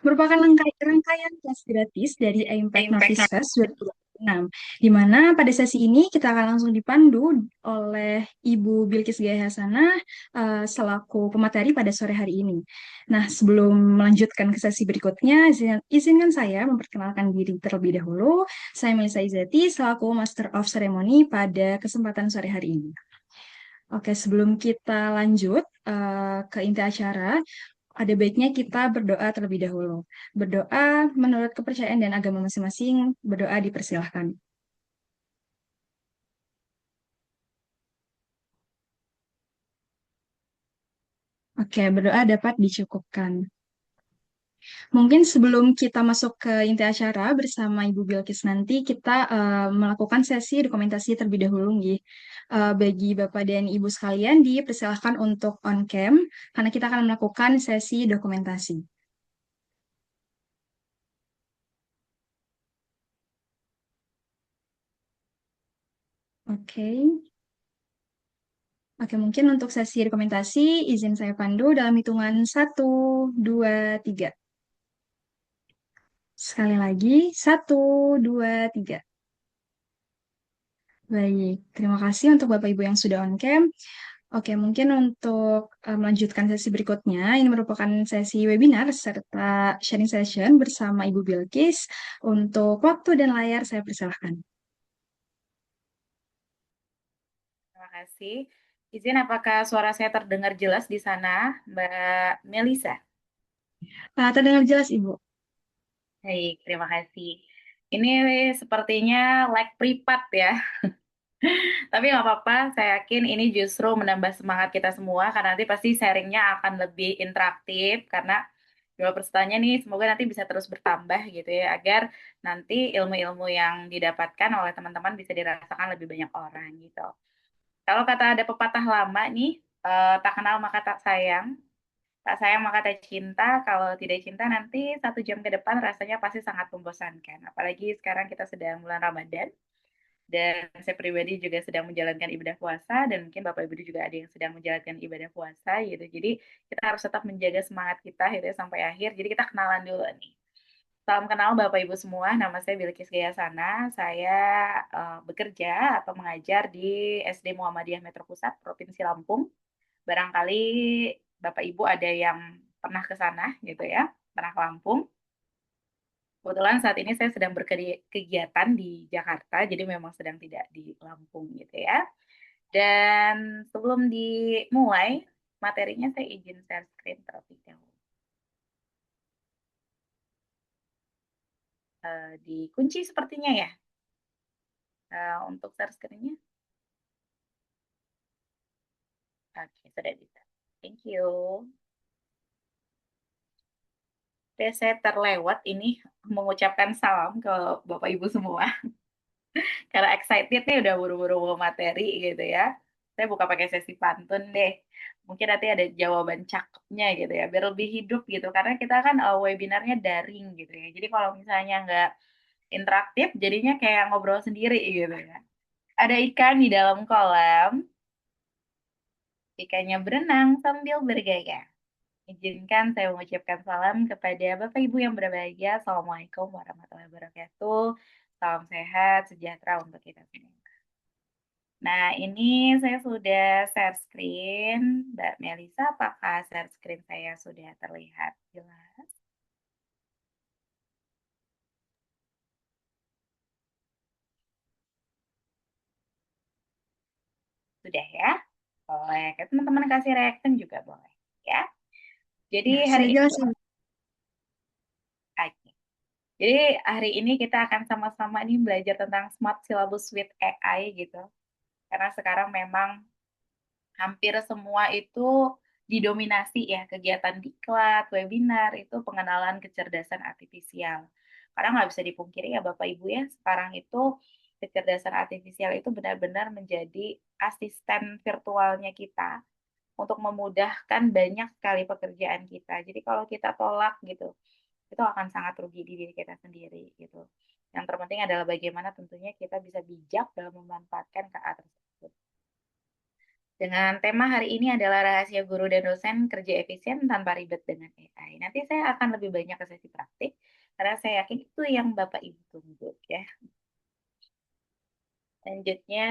merupakan rangkaian kelas gratis dari Impact Impact. Notice Fest 2026, di mana pada sesi ini kita akan langsung dipandu oleh Ibu Bilkis Gaya Hasanah selaku pemateri pada sore hari ini. Nah, sebelum melanjutkan ke sesi berikutnya, izinkan saya memperkenalkan diri terlebih dahulu. Saya Melisa Izati selaku Master of Ceremony pada kesempatan sore hari ini. Oke, sebelum kita lanjut ke inti acara, ada baiknya kita berdoa terlebih dahulu. Berdoa menurut kepercayaan dan agama masing-masing, berdoa dipersilahkan. Oke, berdoa dapat dicukupkan. Mungkin sebelum kita masuk ke inti acara bersama Ibu Bilkis nanti, kita melakukan sesi dokumentasi terlebih dahulu, nggih. Bagi Bapak dan Ibu sekalian, dipersilahkan untuk on cam, karena kita akan melakukan sesi dokumentasi. Oke. Oke, mungkin untuk sesi dokumentasi, izin saya pandu dalam hitungan satu, dua, tiga. Sekali lagi, satu, dua, tiga. Baik, terima kasih untuk Bapak Ibu yang sudah on cam. Oke, mungkin untuk melanjutkan sesi berikutnya, ini merupakan sesi webinar serta sharing session bersama Ibu Bilkis. Untuk waktu dan layar, saya persilahkan. Terima kasih. Izin apakah suara saya terdengar jelas di sana, Mbak Melisa? Terdengar jelas, Ibu. Baik, terima kasih. Ini sepertinya lag privat ya, tapi nggak apa-apa. Saya yakin ini justru menambah semangat kita semua karena nanti pasti sharingnya akan lebih interaktif karena dua pesertanya nih semoga nanti bisa terus bertambah gitu ya agar nanti ilmu-ilmu yang didapatkan oleh teman-teman bisa dirasakan lebih banyak orang gitu. Kalau kata ada pepatah lama nih, tak kenal maka tak sayang. Tak sayang maka tak cinta, kalau tidak cinta nanti 1 jam ke depan rasanya pasti sangat membosankan. Apalagi sekarang kita sedang bulan Ramadan, dan saya pribadi juga sedang menjalankan ibadah puasa, dan mungkin Bapak Ibu juga ada yang sedang menjalankan ibadah puasa gitu. Jadi kita harus tetap menjaga semangat kita gitu ya, sampai akhir. Jadi kita kenalan dulu nih. Salam kenal Bapak Ibu semua, nama saya Bilkis Gayasana. Saya bekerja atau mengajar di SD Muhammadiyah Metro Pusat, Provinsi Lampung. Barangkali Bapak Ibu ada yang pernah ke sana gitu ya, pernah ke Lampung. Kebetulan saat ini saya sedang berkegiatan di Jakarta, jadi memang sedang tidak di Lampung gitu ya. Dan sebelum dimulai materinya, saya izin share screen terlebih dahulu. Dikunci sepertinya ya, untuk share screen-nya. Oke, sudah bisa. Thank you. Oke, saya terlewat ini mengucapkan salam ke Bapak Ibu semua. Karena excited nih udah buru-buru mau materi gitu ya. Saya buka pakai sesi pantun deh. Mungkin nanti ada jawaban cakepnya gitu ya, biar lebih hidup gitu. Karena kita kan webinarnya daring gitu ya. Jadi kalau misalnya nggak interaktif, jadinya kayak ngobrol sendiri gitu ya. Ada ikan di dalam kolam, ikannya berenang sambil bergaya. Izinkan saya mengucapkan salam kepada Bapak Ibu yang berbahagia. Assalamualaikum warahmatullahi wabarakatuh. Salam sehat, sejahtera untuk kita semua. Nah, ini saya sudah share screen. Mbak Melisa, apakah share screen saya sudah terlihat jelas? Sudah ya? Boleh. Teman-teman kasih reaction juga boleh. Ya. Jadi Ya, hari sudah ini, jelas, Ibu. oke. Jadi hari ini kita akan sama-sama nih belajar tentang Smart Syllabus with AI gitu. Karena sekarang memang hampir semua itu didominasi ya kegiatan diklat, webinar itu pengenalan kecerdasan artifisial. Karena nggak bisa dipungkiri ya Bapak Ibu ya, sekarang itu kecerdasan artifisial itu benar-benar menjadi asisten virtualnya kita untuk memudahkan banyak sekali pekerjaan kita. Jadi kalau kita tolak gitu, itu akan sangat rugi di diri kita sendiri gitu. Yang terpenting adalah bagaimana tentunya kita bisa bijak dalam memanfaatkan KA tersebut. Dengan tema hari ini adalah rahasia guru dan dosen kerja efisien tanpa ribet dengan AI. Nanti saya akan lebih banyak ke sesi praktik, karena saya yakin itu yang Bapak Ibu tunggu ya. Selanjutnya,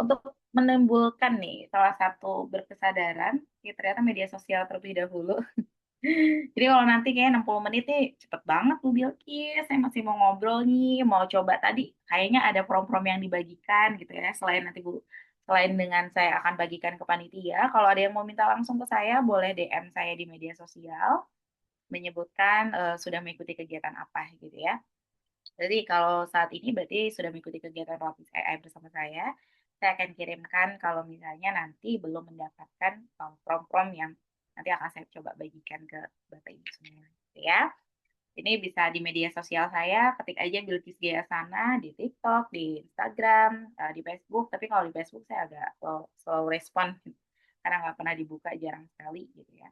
untuk menimbulkan nih salah satu berkesadaran, ya ternyata media sosial terlebih dahulu. Jadi kalau nanti kayak 60 menit nih cepet banget Bu Bilkis, saya masih mau ngobrol nih, mau coba tadi kayaknya ada prom-prom yang dibagikan gitu ya. Selain nanti Bu, selain dengan saya akan bagikan ke panitia, kalau ada yang mau minta langsung ke saya, boleh DM saya di media sosial menyebutkan sudah mengikuti kegiatan apa gitu ya. Jadi kalau saat ini berarti sudah mengikuti kegiatan Lapis AI bersama saya akan kirimkan kalau misalnya nanti belum mendapatkan prom-prom yang nanti akan saya coba bagikan ke Bapak Ibu semua. Gitu ya. Ini bisa di media sosial saya, ketik aja Bilkis Gaya Sana di TikTok, di Instagram, di Facebook. Tapi kalau di Facebook saya agak slow respon karena nggak pernah dibuka, jarang sekali gitu ya.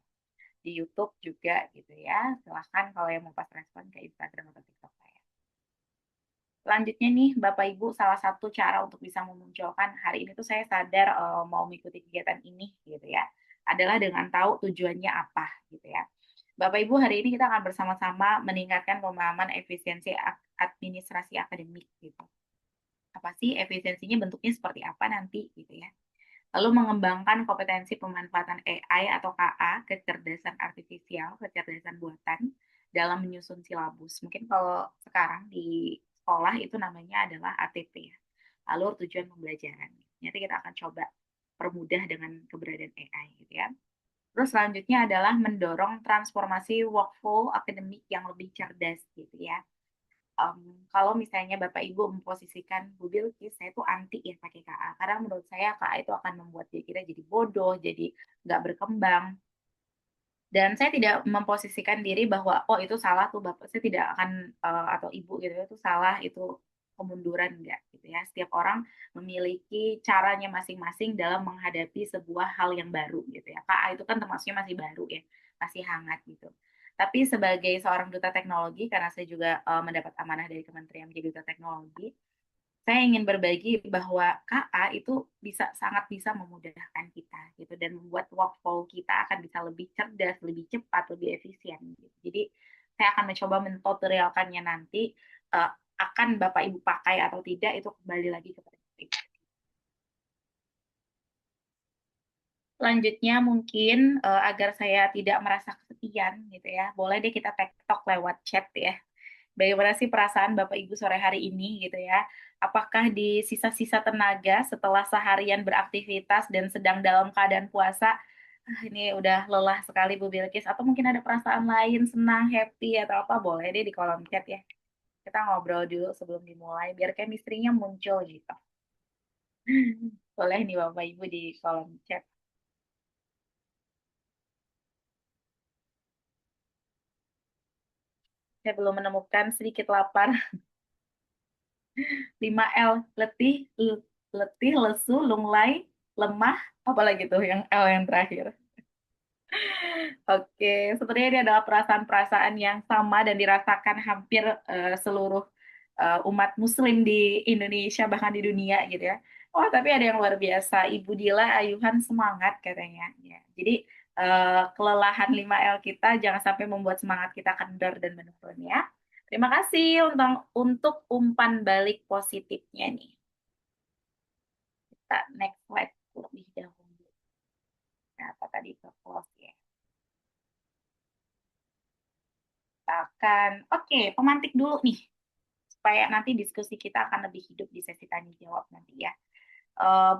Di YouTube juga gitu ya. Silahkan kalau yang mau pas respon ke Instagram atau TikTok saya. Selanjutnya nih, Bapak Ibu, salah satu cara untuk bisa memunculkan hari ini tuh saya sadar mau mengikuti kegiatan ini gitu ya, adalah dengan tahu tujuannya apa gitu ya. Bapak Ibu, hari ini kita akan bersama-sama meningkatkan pemahaman efisiensi administrasi akademik gitu. Apa sih efisiensinya, bentuknya seperti apa nanti gitu ya. Lalu mengembangkan kompetensi pemanfaatan AI atau KA, kecerdasan artifisial, kecerdasan buatan dalam menyusun silabus. Mungkin kalau sekarang di sekolah itu namanya adalah ATP ya, alur tujuan pembelajaran. Nanti kita akan coba permudah dengan keberadaan AI gitu ya. Terus selanjutnya adalah mendorong transformasi workflow akademik yang lebih cerdas gitu ya. Kalau misalnya Bapak Ibu memposisikan Bu Bilkis, saya tuh anti ya pakai KA. Karena menurut saya KA itu akan membuat diri kita jadi bodoh, jadi nggak berkembang. Dan saya tidak memposisikan diri bahwa, oh itu salah tuh Bapak, saya tidak akan, atau Ibu gitu, itu salah, itu kemunduran, enggak gitu ya. Setiap orang memiliki caranya masing-masing dalam menghadapi sebuah hal yang baru gitu ya. KA itu kan termasuknya masih baru ya, masih hangat gitu. Tapi sebagai seorang duta teknologi, karena saya juga mendapat amanah dari Kementerian menjadi duta teknologi, saya ingin berbagi bahwa KA itu sangat bisa memudahkan kita gitu dan membuat workflow kita akan bisa lebih cerdas, lebih cepat, lebih efisien gitu. Jadi saya akan mencoba mentutorialkannya nanti, uh, akan Bapak Ibu pakai atau tidak itu kembali lagi kepada kita. Selanjutnya mungkin agar saya tidak merasa kesepian gitu ya, boleh deh kita tektok lewat chat ya. Bagaimana sih perasaan Bapak Ibu sore hari ini gitu ya? Apakah di sisa-sisa tenaga setelah seharian beraktivitas dan sedang dalam keadaan puasa, ini udah lelah sekali Bu Bilkis, atau mungkin ada perasaan lain, senang, happy, atau apa, boleh deh di kolom chat ya. Kita ngobrol dulu sebelum dimulai, biar chemistry-nya muncul gitu. Boleh nih Bapak Ibu di kolom chat. Saya belum menemukan, sedikit lapar. 5L, letih, letih, lesu, lunglai, lemah, apalagi tuh yang L yang terakhir. Oke, sebenarnya ini adalah perasaan-perasaan yang sama dan dirasakan hampir seluruh umat Muslim di Indonesia bahkan di dunia gitu ya. Oh, tapi ada yang luar biasa, Ibu Dila Ayuhan semangat katanya. Ya. Jadi kelelahan 5L kita jangan sampai membuat semangat kita kendor dan menurun ya. Terima kasih untuk umpan balik positifnya nih. Kita next slide lebih dahulu. Nah, apa tadi ke close ya. Akan, oke, pemantik dulu nih, supaya nanti diskusi kita akan lebih hidup di sesi tanya jawab nanti ya.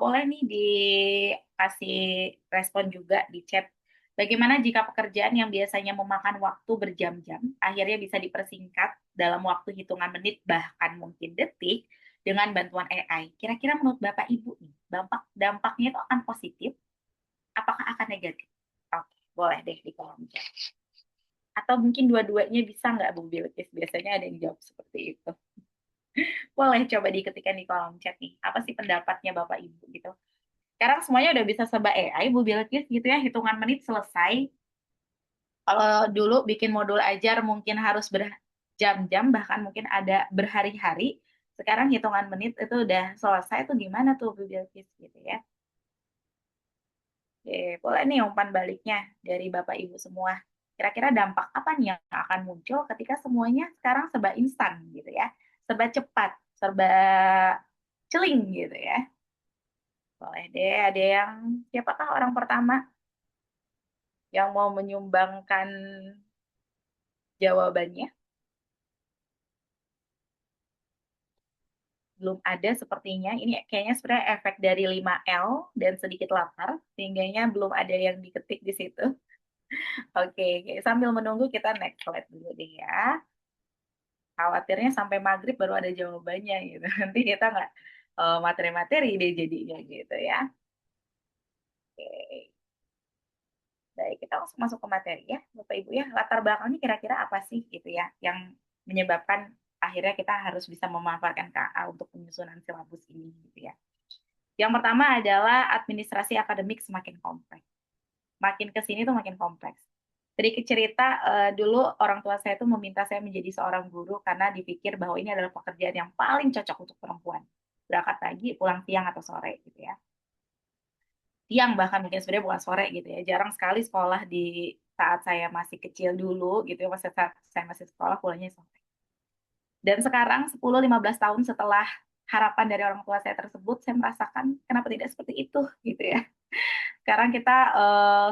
Boleh nih dikasih respon juga di chat. Bagaimana jika pekerjaan yang biasanya memakan waktu berjam-jam, akhirnya bisa dipersingkat dalam waktu hitungan menit, bahkan mungkin detik, dengan bantuan AI? Kira-kira menurut Bapak Ibu nih, dampaknya itu akan positif, apakah akan negatif? Oke, boleh deh di kolom chat. Atau mungkin dua-duanya bisa nggak Bu Bilkis? Biasanya ada yang jawab seperti itu. Boleh coba diketikkan di kolom chat nih. Apa sih pendapatnya Bapak Ibu gitu. Sekarang semuanya udah bisa serba AI, Bu Bilkis gitu ya. Hitungan menit selesai. Kalau dulu bikin modul ajar mungkin harus berjam-jam, bahkan mungkin ada berhari-hari. Sekarang hitungan menit itu udah selesai tuh gimana tuh Bu Bilkis gitu ya. Oke, boleh nih umpan baliknya dari Bapak Ibu semua. Kira-kira dampak apa nih yang akan muncul ketika semuanya sekarang serba instan gitu ya. Serba cepat, serba celing gitu ya. Boleh deh, ada yang siapakah orang pertama yang mau menyumbangkan jawabannya? Belum ada sepertinya. Ini kayaknya sebenarnya efek dari 5L dan sedikit lapar, sehingganya belum ada yang diketik di situ. Oke, sambil menunggu kita next slide dulu deh ya. Khawatirnya sampai maghrib baru ada jawabannya gitu. Nanti kita nggak materi-materi deh jadinya gitu ya. Oke, baik kita langsung masuk ke materi ya, Bapak Ibu ya. Latar belakangnya kira-kira apa sih gitu ya, yang menyebabkan akhirnya kita harus bisa memanfaatkan KA untuk penyusunan silabus ini gitu ya. Yang pertama adalah administrasi akademik semakin kompleks. Makin ke sini tuh makin kompleks. Sedikit cerita, dulu orang tua saya tuh meminta saya menjadi seorang guru karena dipikir bahwa ini adalah pekerjaan yang paling cocok untuk perempuan. Berangkat pagi, pulang siang atau sore gitu ya. Siang bahkan mungkin sebenarnya bukan sore gitu ya. Jarang sekali sekolah di saat saya masih kecil dulu gitu ya, saat saya masih sekolah pulangnya sore. Dan sekarang 10-15 tahun setelah harapan dari orang tua saya tersebut, saya merasakan kenapa tidak seperti itu gitu ya. Sekarang kita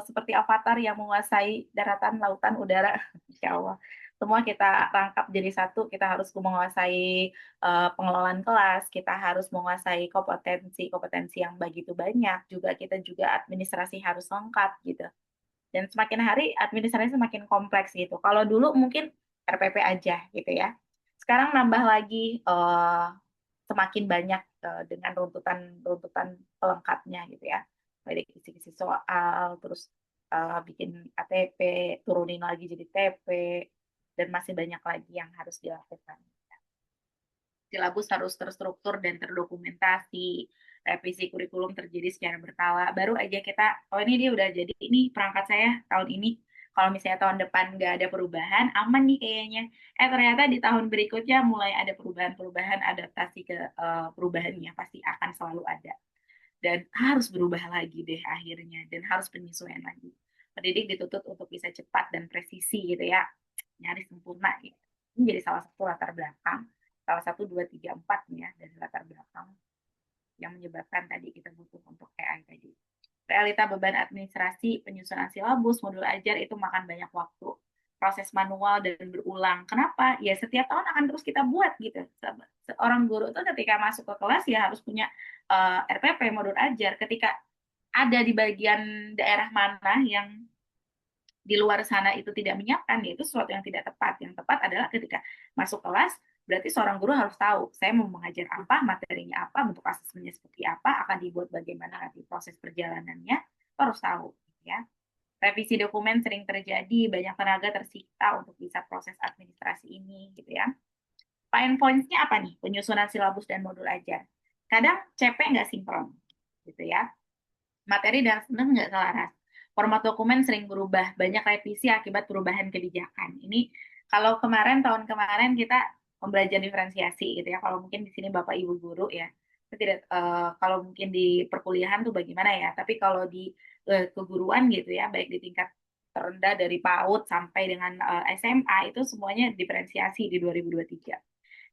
seperti avatar yang menguasai daratan, lautan, udara, insya Allah. Semua kita rangkap jadi satu, kita harus menguasai pengelolaan kelas, kita harus menguasai kompetensi yang begitu banyak, juga kita juga administrasi harus lengkap gitu. Dan semakin hari administrasi semakin kompleks gitu. Kalau dulu mungkin RPP aja gitu ya. Sekarang nambah lagi semakin banyak dengan runtutan pelengkapnya gitu ya. Dari kisi-kisi soal, terus bikin ATP, turunin lagi jadi TP, dan masih banyak lagi yang harus dilakukan. Silabus harus terstruktur dan terdokumentasi, revisi kurikulum terjadi secara berkala. Baru aja kita, oh ini dia udah jadi, ini perangkat saya tahun ini. Kalau misalnya tahun depan nggak ada perubahan, aman nih kayaknya. Ternyata di tahun berikutnya mulai ada perubahan-perubahan, adaptasi ke perubahannya pasti akan selalu ada. Dan harus berubah lagi deh akhirnya, dan harus penyesuaian lagi. Pendidik dituntut untuk bisa cepat dan presisi gitu ya, nyaris sempurna gitu. Ini jadi salah satu latar belakang, salah satu dua tiga empat nih ya dari latar belakang yang menyebabkan tadi kita butuh untuk AI tadi. Realita beban administrasi, penyusunan silabus, modul ajar itu makan banyak waktu, proses manual dan berulang. Kenapa? Ya setiap tahun akan terus kita buat gitu. Seorang guru itu ketika masuk ke kelas ya harus punya RPP, modul ajar. Ketika ada di bagian daerah mana yang di luar sana itu tidak menyiapkan, itu sesuatu yang tidak tepat. Yang tepat adalah ketika masuk kelas, berarti seorang guru harus tahu, saya mau mengajar apa, materinya apa, bentuk asesmennya seperti apa, akan dibuat bagaimana nanti proses perjalanannya, harus tahu. Ya. Revisi dokumen sering terjadi, banyak tenaga tersita untuk bisa proses administrasi ini. Gitu ya. Pain points-nya apa nih? Penyusunan silabus dan modul ajar. Kadang CP nggak sinkron. Gitu ya. Materi dan senang nggak selaras. Format dokumen sering berubah, banyak revisi akibat perubahan kebijakan. Ini kalau kemarin, tahun kemarin kita pembelajaran diferensiasi gitu ya. Kalau mungkin di sini Bapak Ibu guru ya, tidak kalau mungkin di perkuliahan tuh bagaimana ya. Tapi kalau di keguruan gitu ya, baik di tingkat terendah dari PAUD sampai dengan SMA itu semuanya diferensiasi di 2023.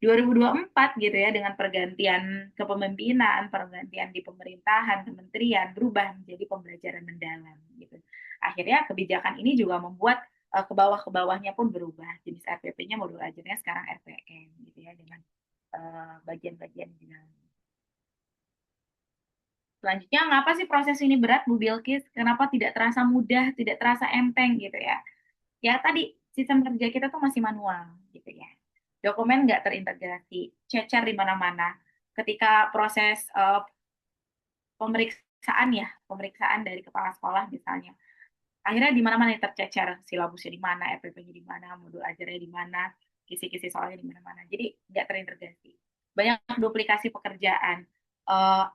2024 gitu ya dengan pergantian kepemimpinan, pergantian di pemerintahan, kementerian berubah menjadi pembelajaran mendalam gitu. Akhirnya kebijakan ini juga membuat ke bawah-ke bawahnya pun berubah. Jenis RPP-nya modul ajarnya sekarang RPM gitu ya dengan bagian-bagian di dalam. Selanjutnya, ngapa sih proses ini berat, Bu Bilkis? Kenapa tidak terasa mudah, tidak terasa enteng gitu ya? Ya tadi, sistem kerja kita tuh masih manual gitu ya. Dokumen nggak terintegrasi, cecer di mana-mana. Ketika proses pemeriksaan dari kepala sekolah misalnya, akhirnya di mana-mana tercecer, silabusnya di mana, RPP-nya di mana, modul ajarnya di mana, kisi-kisi soalnya di mana-mana. Jadi nggak terintegrasi. Banyak duplikasi pekerjaan. Uh,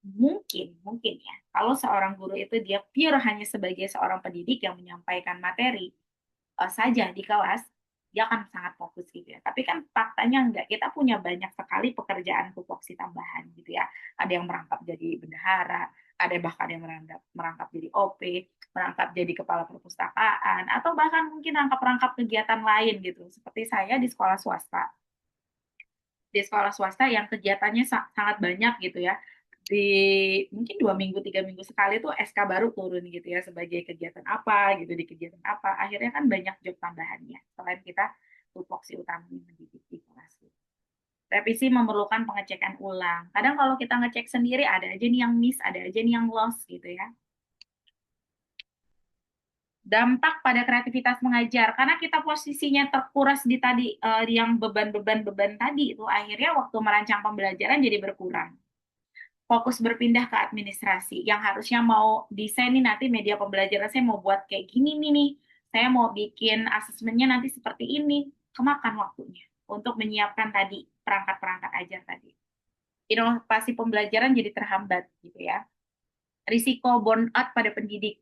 mungkin ya, kalau seorang guru itu dia pure hanya sebagai seorang pendidik yang menyampaikan materi saja di kelas, dia akan sangat fokus gitu ya. Tapi kan faktanya enggak, kita punya banyak sekali pekerjaan tupoksi tambahan gitu ya. Ada yang merangkap jadi bendahara, ada bahkan yang merangkap jadi OP, merangkap jadi kepala perpustakaan, atau bahkan mungkin rangkap-rangkap kegiatan lain gitu. Seperti saya di sekolah swasta, yang kegiatannya sangat banyak gitu ya, di mungkin 2 minggu 3 minggu sekali tuh SK baru turun gitu ya, sebagai kegiatan apa gitu, di kegiatan apa, akhirnya kan banyak job tambahannya selain kita tupoksi utamanya mendidik di kelas. Revisi memerlukan pengecekan ulang, kadang kalau kita ngecek sendiri ada aja nih yang miss, ada aja nih yang lost gitu ya. Dampak pada kreativitas mengajar, karena kita posisinya terkuras di tadi, yang beban-beban tadi itu, akhirnya waktu merancang pembelajaran jadi berkurang, fokus berpindah ke administrasi, yang harusnya mau desain nih nanti media pembelajaran saya mau buat kayak gini nih, saya mau bikin asesmennya nanti seperti ini, kemakan waktunya untuk menyiapkan tadi perangkat-perangkat ajar tadi. Inovasi pembelajaran jadi terhambat gitu ya. Risiko burnout pada pendidik.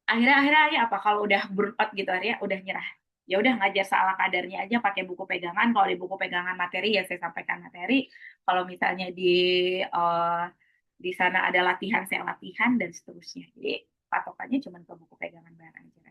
Akhirnya ya apa, kalau udah burnout gitu akhirnya udah nyerah. Ya udah ngajar salah kadarnya aja pakai buku pegangan. Kalau di buku pegangan materi ya saya sampaikan materi. Kalau misalnya uh, di sana ada latihan, saya latihan dan seterusnya. Jadi patokannya cuma ke buku pegangan bareng aja.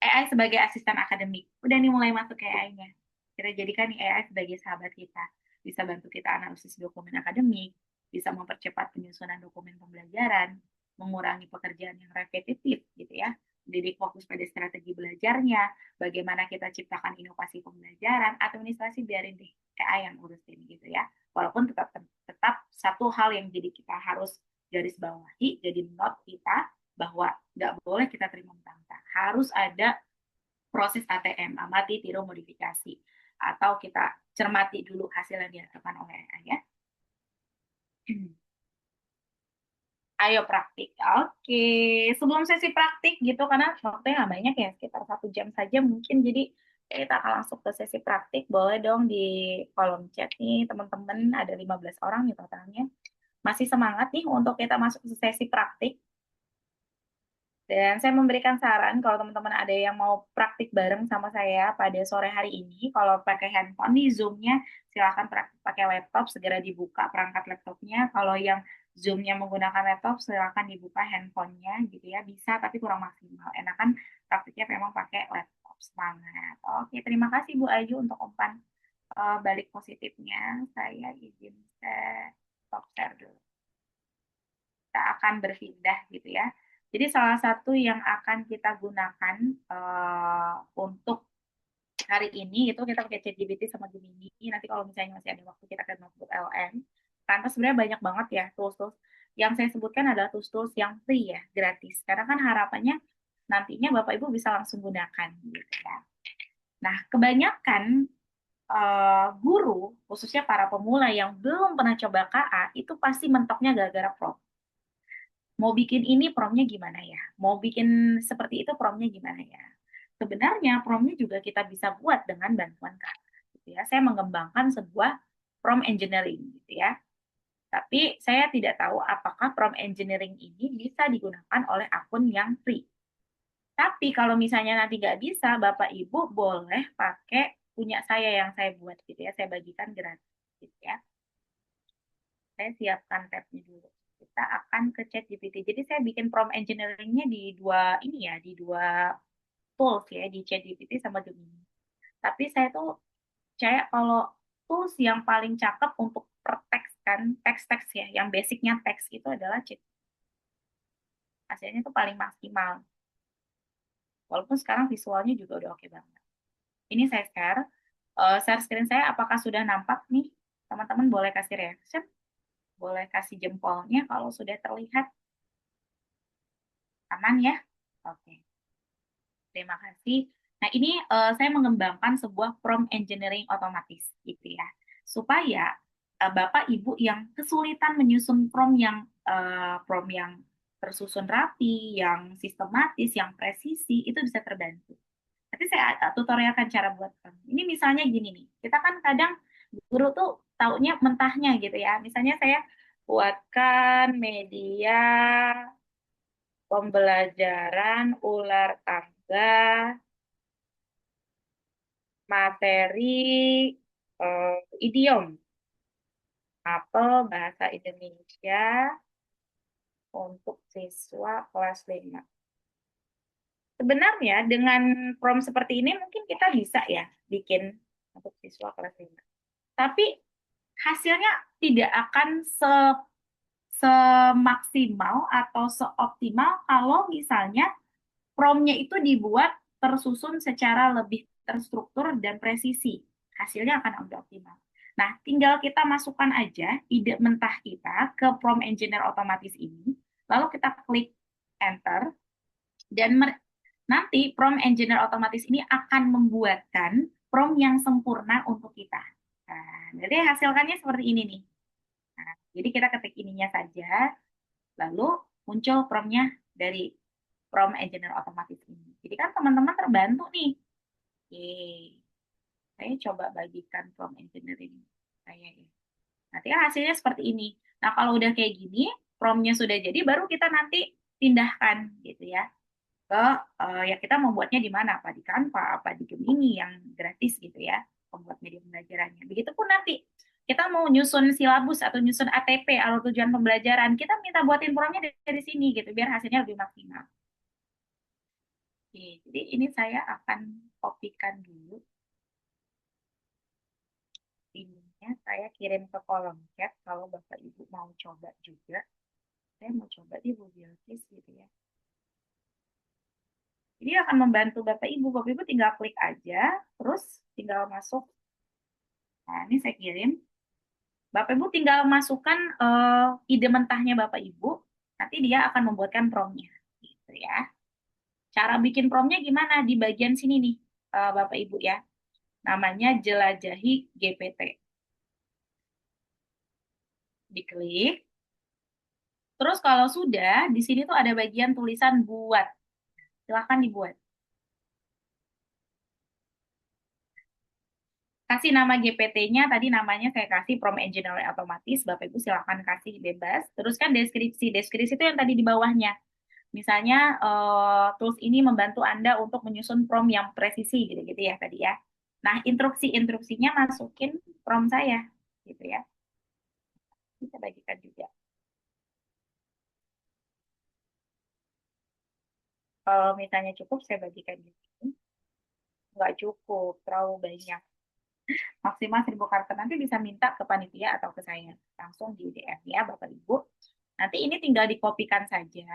AI sebagai asisten akademik. Udah nih mulai masuk AI-nya. Kita jadikan nih AI sebagai sahabat kita. Bisa bantu kita analisis dokumen akademik, bisa mempercepat penyusunan dokumen pembelajaran, mengurangi pekerjaan yang repetitif gitu ya. Jadi fokus pada strategi belajarnya, bagaimana kita ciptakan inovasi pembelajaran, administrasi biarin deh AI yang urusin gitu ya. Walaupun tetap satu hal yang jadi kita harus garis bawahi, jadi note kita, bahwa nggak boleh kita terima mentah-mentah. Harus ada proses ATM, amati, tiru, modifikasi. Atau kita cermati dulu hasil yang dihasilkan oleh AI ya. Ayo praktik. Oke, sebelum sesi praktik gitu, karena waktunya nggak banyak ya, sekitar 1 jam saja mungkin. Jadi kita akan langsung ke sesi praktik. Boleh dong di kolom chat nih teman-teman, ada 15 orang nih totalnya. Masih semangat nih untuk kita masuk ke sesi praktik. Dan saya memberikan saran kalau teman-teman ada yang mau praktik bareng sama saya pada sore hari ini, kalau pakai handphone di Zoom-nya, silakan praktik pakai laptop, segera dibuka perangkat laptopnya. Kalau yang Zoom-nya menggunakan laptop, silakan dibuka handphonenya gitu ya. Bisa, tapi kurang maksimal. Enakan praktiknya memang pakai laptop. Semangat. Oke, terima kasih Bu Ayu untuk umpan balik positifnya. Saya izin stop share dulu. Kita akan berpindah gitu ya. Jadi salah satu yang akan kita gunakan untuk hari ini itu kita pakai ChatGPT sama Gemini. Nanti kalau misalnya masih ada waktu kita ke notebook LM. Karena sebenarnya banyak banget ya tools-tools. Yang saya sebutkan adalah tools-tools yang free ya, gratis. Karena kan harapannya nantinya Bapak Ibu bisa langsung gunakan gitu ya. Nah, kebanyakan guru, khususnya para pemula yang belum pernah coba KA, itu pasti mentoknya gara-gara prompt. Mau bikin ini promnya gimana ya? Mau bikin seperti itu promnya gimana ya? Sebenarnya promnya juga kita bisa buat dengan bantuan Kak. Gitu ya. Saya mengembangkan sebuah prompt engineering gitu ya. Tapi saya tidak tahu apakah prompt engineering ini bisa digunakan oleh akun yang free. Tapi kalau misalnya nanti nggak bisa, Bapak Ibu boleh pakai punya saya yang saya buat gitu ya. Saya bagikan gratis gitu ya. Saya siapkan tabnya dulu. Kita akan ke chat GPT. Jadi saya bikin prompt engineering-nya di dua ini ya, di dua tools ya, di chat GPT sama Gemini. Tapi saya tuh percaya kalau tools yang paling cakep untuk perteks kan, teks-teks ya, yang basicnya teks itu adalah chat. Hasilnya tuh paling maksimal. Walaupun sekarang visualnya juga udah oke banget. Ini saya share. Share screen saya apakah sudah nampak nih? Teman-teman boleh kasih reaction, boleh kasih jempolnya kalau sudah terlihat. Aman ya? Oke, terima kasih. Nah, ini saya mengembangkan sebuah prompt engineering otomatis, gitu ya. Supaya Bapak Ibu yang kesulitan menyusun prompt yang tersusun rapi, yang sistematis, yang presisi, itu bisa terbantu. Tapi saya tutorialkan cara buat prompt. Ini misalnya gini nih, kita kan kadang guru tuh taunya mentahnya gitu ya. Misalnya saya buatkan media pembelajaran ular tangga materi idiom, apel bahasa Indonesia untuk siswa kelas 5. Sebenarnya dengan prompt seperti ini mungkin kita bisa ya bikin untuk siswa kelas 5. Tapi hasilnya tidak akan semaksimal atau seoptimal kalau misalnya prompt-nya itu dibuat tersusun secara lebih terstruktur dan presisi. Hasilnya akan lebih optimal. Nah, tinggal kita masukkan aja ide mentah kita ke prompt engineer otomatis ini, lalu kita klik enter, dan nanti prompt engineer otomatis ini akan membuatkan prompt yang sempurna untuk kita. Nah, jadi hasilkannya seperti ini nih. Nah, jadi kita ketik ininya saja, lalu muncul prompt-nya dari prompt engineer otomatis ini. Jadi kan teman-teman terbantu nih. Oke, saya coba bagikan prompt engineer ini. Ya. Nanti kan hasilnya seperti ini. Nah, kalau udah kayak gini, prompt-nya sudah jadi, baru kita nanti pindahkan gitu ya ke ya kita membuatnya di mana, apa di Canva, apa di Gemini yang gratis gitu ya, pembuat media pembelajarannya. Begitupun nanti kita mau nyusun silabus atau nyusun ATP, alur tujuan pembelajaran, kita minta buatin prompt-nya dari sini gitu, biar hasilnya lebih maksimal. Oke, jadi ini saya akan kopikan dulu ininya, saya kirim ke kolom chat kalau Bapak Ibu mau coba juga. Saya mau coba di Google Sheets gitu ya. Jadi akan membantu Bapak Ibu. Bapak Ibu tinggal klik aja, terus tinggal masuk. Nah, ini saya kirim. Bapak Ibu tinggal masukkan ide mentahnya Bapak Ibu. Nanti dia akan membuatkan prompt-nya. Gitu ya. Cara bikin prompt-nya gimana? Di bagian sini nih, Bapak Ibu ya. Namanya jelajahi GPT. Diklik. Terus kalau sudah, di sini tuh ada bagian tulisan buat. Silahkan dibuat. Kasih nama GPT-nya, tadi namanya saya kasih prompt engineer otomatis, Bapak Ibu silahkan kasih bebas. Terus kan deskripsi, deskripsi itu yang tadi di bawahnya. Misalnya, tools ini membantu Anda untuk menyusun prompt yang presisi, gitu-gitu ya tadi ya. Nah, instruksi-instruksinya masukin prompt saya, gitu ya. Bisa bagikan juga. Kalau misalnya cukup, saya bagikan juga. Nggak cukup, terlalu banyak. Maksimal 1.000 karakter, nanti bisa minta ke panitia atau ke saya langsung di DM ya Bapak Ibu. Nanti ini tinggal dikopikan saja,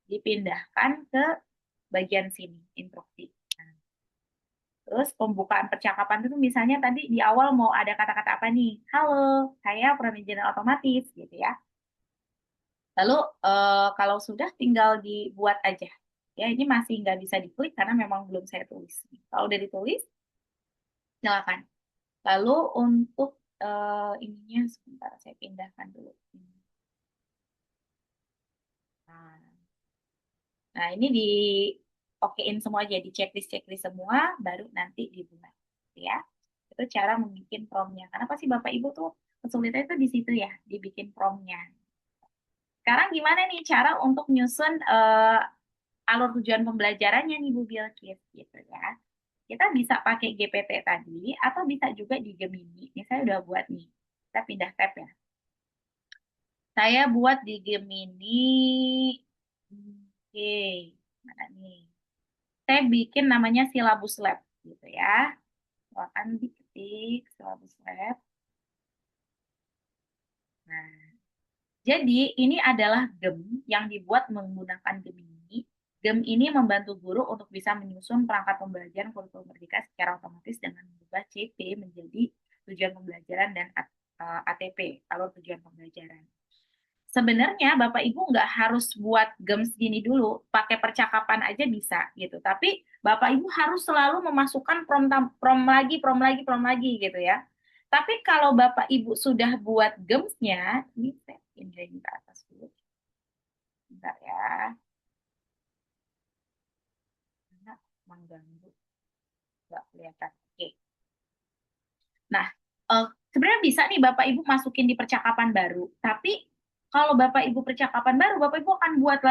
dipindahkan ke bagian sini instruksi. Nah, terus pembukaan percakapan itu misalnya tadi di awal mau ada kata-kata apa nih? Halo, saya Pramijana Otomatis gitu ya. Lalu kalau sudah tinggal dibuat aja. Ya ini masih nggak bisa diklik karena memang belum saya tulis. Kalau udah ditulis, silakan. Lalu untuk ininya sebentar saya pindahkan dulu. Nah, nah, ini di okein semua aja, di checklist semua, baru nanti dibuat. Ya, itu cara membuat prompt-nya. Karena pasti Bapak Ibu tuh kesulitan itu di situ ya, dibikin prompt-nya. Sekarang gimana nih cara untuk nyusun alur tujuan pembelajarannya nih Bu Bilkis gitu ya. Kita bisa pakai GPT tadi, atau bisa juga di Gemini. Ini saya udah buat nih. Kita pindah tab ya. Saya buat di Gemini. Oke, mana nih? Saya bikin namanya silabus lab gitu ya. Akan diketik silabus lab. Nah, jadi ini adalah GEM yang dibuat menggunakan Gemini. GEM ini membantu guru untuk bisa menyusun perangkat pembelajaran kurikulum merdeka secara otomatis dengan mengubah CP menjadi tujuan pembelajaran dan ATP, alur tujuan pembelajaran. Sebenarnya Bapak Ibu nggak harus buat games gini dulu, pakai percakapan aja bisa gitu. Tapi Bapak Ibu harus selalu memasukkan prom lagi gitu ya. Tapi kalau Bapak Ibu sudah buat gamesnya, ini saya pindahin ke atas dulu. Bentar ya, karena mengganggu, nggak kelihatan. Oke. Nah, sebenarnya bisa nih Bapak Ibu masukin di percakapan baru. Tapi kalau Bapak Ibu percakapan baru, Bapak Ibu akan buat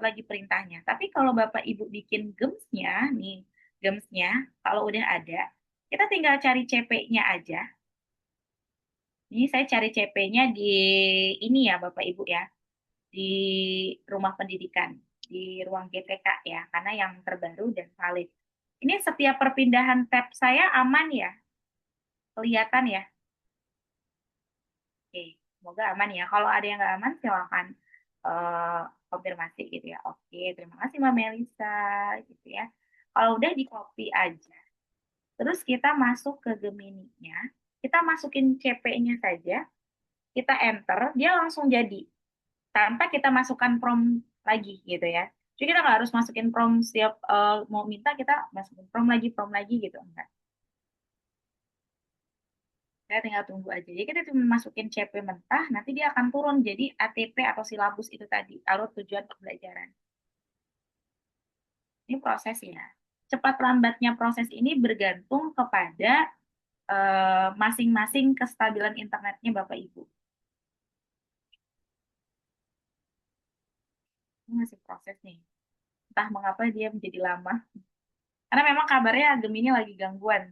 lagi perintahnya. Tapi kalau Bapak Ibu bikin gamesnya, nih, Gemsnya. Kalau udah ada, kita tinggal cari CP-nya aja. Ini saya cari CP-nya di ini ya Bapak Ibu ya, di rumah pendidikan, di ruang GTK ya, karena yang terbaru dan valid. Ini setiap perpindahan tab saya aman ya, kelihatan ya. Oke, semoga aman ya. Kalau ada yang nggak aman, silakan eh, konfirmasi gitu ya. Oke, terima kasih Mbak Melisa gitu ya. Kalau udah di copy aja, terus kita masuk ke Gemini-nya, kita masukin CP-nya saja, kita enter, dia langsung jadi tanpa kita masukkan prompt lagi gitu ya. Jadi kita nggak harus masukin prompt setiap mau minta kita masukin prompt lagi gitu enggak. Saya tinggal tunggu aja. Jadi kita cuma masukin CP mentah, nanti dia akan turun jadi ATP atau silabus itu tadi, alur tujuan pembelajaran. Ini proses ya. Cepat lambatnya proses ini bergantung kepada masing-masing kestabilan internetnya Bapak Ibu. Ini masih proses nih. Entah mengapa dia menjadi lama. Karena memang kabarnya Gemini lagi gangguan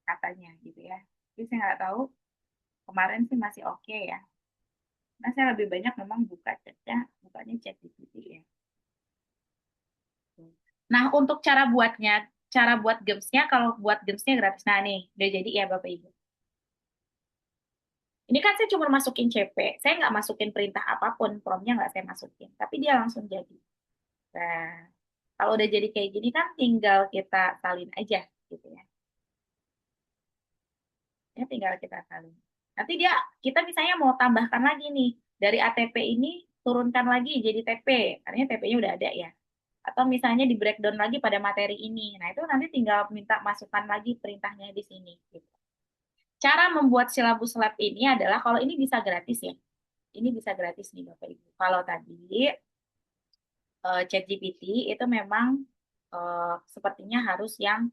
katanya gitu ya. Tapi saya nggak tahu, kemarin sih masih oke ya. Nah, saya lebih banyak memang buka chatnya, bukanya chat GPT ya. Nah, untuk cara buat gamesnya, kalau buat gamesnya gratis. Nah, nih, udah jadi ya Bapak Ibu. Ini kan saya cuma masukin CP, saya nggak masukin perintah apapun, promnya nggak saya masukin, tapi dia langsung jadi. Nah, kalau udah jadi kayak gini kan tinggal kita salin aja gitu ya. Ya tinggal kita salin. Nanti kita misalnya mau tambahkan lagi nih, dari ATP ini turunkan lagi jadi TP, artinya TP-nya udah ada ya. Atau misalnya di breakdown lagi pada materi ini. Nah, itu nanti tinggal minta masukkan lagi perintahnya di sini. Gitu. Cara membuat silabus lab ini adalah, kalau ini bisa gratis ya. Ini bisa gratis nih Bapak Ibu. Kalau tadi ChatGPT itu memang sepertinya harus yang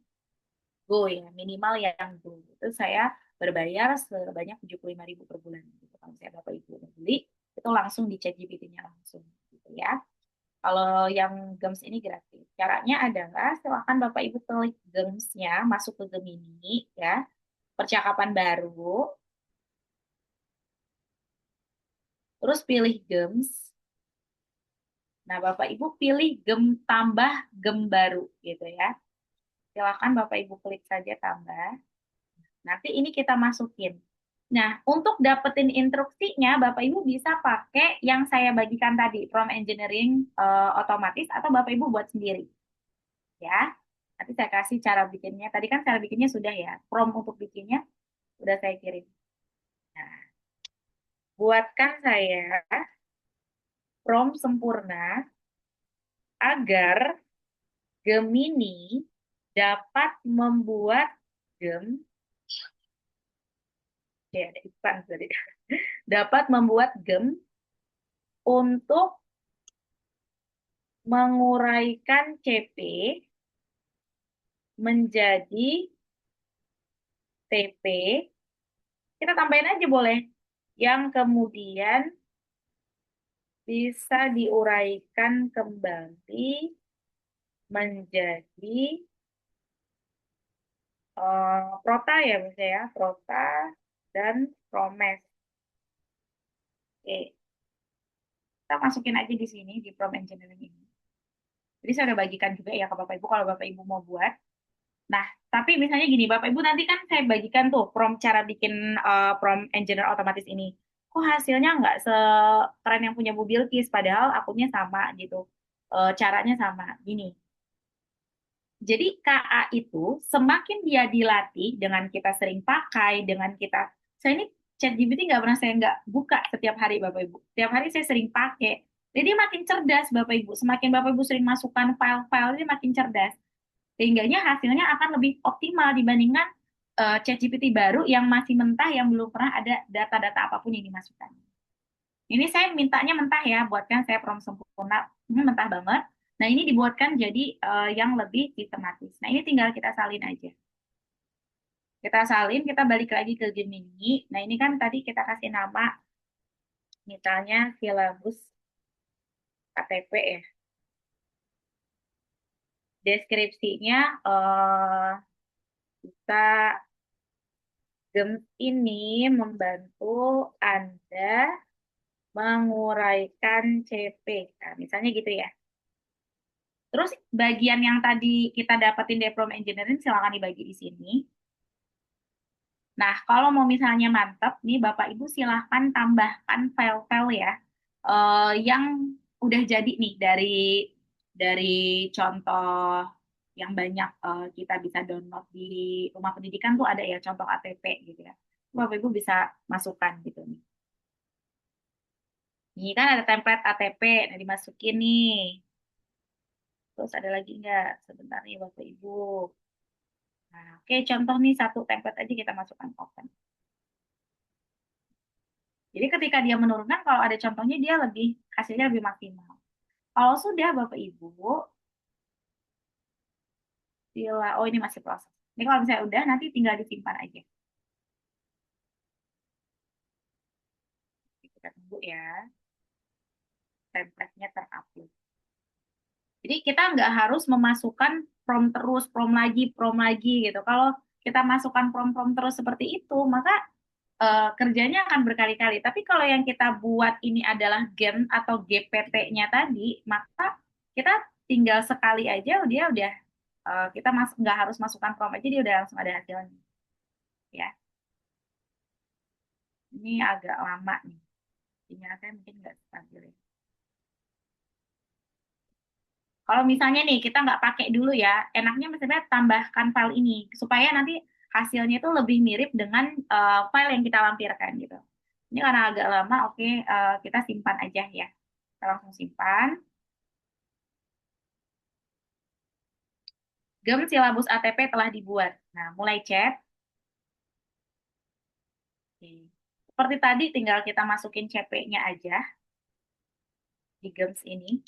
Go ya, minimal yang Go. Itu saya berbayar sebanyak 75.000 per bulan. Gitu. Kalau saya Bapak Ibu udah beli, itu langsung di ChatGPT-nya langsung. Gitu ya. Kalau yang Gems ini gratis. Caranya adalah silakan Bapak Ibu klik Gems-nya, masuk ke Gemini ya, percakapan baru, terus pilih Gems. Nah, Bapak Ibu pilih tambah gem baru gitu ya. Silakan Bapak Ibu klik saja tambah. Nanti ini kita masukin. Nah, untuk dapetin instruksinya, Bapak Ibu bisa pakai yang saya bagikan tadi, prompt engineering otomatis, atau Bapak Ibu buat sendiri. Ya, nanti saya kasih cara bikinnya. Tadi kan cara bikinnya sudah ya, prompt untuk bikinnya sudah saya kirim. Nah, buatkan saya prompt sempurna agar Gemini dapat membuat gem, ya ada iklan tadi, dapat membuat gem untuk menguraikan CP menjadi TP. Kita tambahin aja boleh, yang kemudian bisa diuraikan kembali menjadi prota ya misalnya ya, prota dan promes. Oke, kita masukin aja di sini di prompt engineering ini. Jadi saya udah bagikan juga ya ke Bapak Ibu kalau Bapak Ibu mau buat. Nah, tapi misalnya gini, Bapak Ibu nanti kan saya bagikan tuh prompt cara bikin prompt engineer otomatis ini. Kok hasilnya nggak sekeren yang punya Bu Bilkis, padahal akunnya sama gitu. Caranya sama. Gini, jadi KA itu semakin dia dilatih dengan kita sering pakai, dengan kita, saya ini ChatGPT nggak pernah saya nggak buka setiap hari Bapak Ibu. Setiap hari saya sering pakai. Jadi dia makin cerdas Bapak Ibu. Semakin Bapak Ibu sering masukkan file-file, dia makin cerdas. Sehingganya hasilnya akan lebih optimal dibandingkan ChatGPT baru yang masih mentah, yang belum pernah ada data-data apapun yang dimasukkan. Ini saya mintanya mentah ya, buatkan saya prompt sempurna, ini mentah banget. Nah, ini dibuatkan jadi yang lebih sistematis. Nah, ini tinggal kita salin aja. Kita salin, kita balik lagi ke Gemini. Nah, ini kan tadi kita kasih nama, misalnya silabus KTP ya. deskripsinya kita GEMS ini membantu Anda menguraikan CP. Nah, misalnya gitu ya. Terus bagian yang tadi kita dapetin dari Prompt Engineering silakan dibagi di sini. Nah, kalau mau misalnya mantap nih Bapak Ibu silahkan tambahkan file-file ya yang udah jadi nih dari contoh yang banyak kita bisa download di rumah pendidikan tuh ada ya contoh ATP gitu ya. Bapak Ibu bisa masukkan gitu nih. Ini kan ada template ATP, nah dimasukin nih. Terus ada lagi nggak? Sebentar nih Bapak Ibu. Nah, oke, contoh nih satu template aja kita masukkan open. Jadi ketika dia menurunkan, kalau ada contohnya dia lebih hasilnya lebih maksimal. Kalau sudah Bapak Ibu, oh ini masih proses. Ini kalau misalnya udah, nanti tinggal disimpan aja. Kita tunggu ya, template-nya terupload. Jadi kita nggak harus memasukkan prompt terus, prompt lagi gitu. Kalau kita masukkan prompt terus seperti itu, maka kerjanya akan berkali-kali. Tapi kalau yang kita buat ini adalah Gen atau GPT-nya tadi, maka kita tinggal sekali aja dia udah kita nggak harus masukkan prompt aja dia udah langsung ada hasilnya. Ya, ini agak lama nih. Sinyal saya mungkin nggak stabil ya. Kalau misalnya nih kita nggak pakai dulu ya, enaknya misalnya tambahkan file ini supaya nanti hasilnya itu lebih mirip dengan file yang kita lampirkan gitu. Ini karena agak lama, oke, kita simpan aja ya. Kita langsung simpan. GEM silabus ATP telah dibuat. Nah, mulai chat. Oke. Seperti tadi, tinggal kita masukin CP-nya aja di GEMS ini.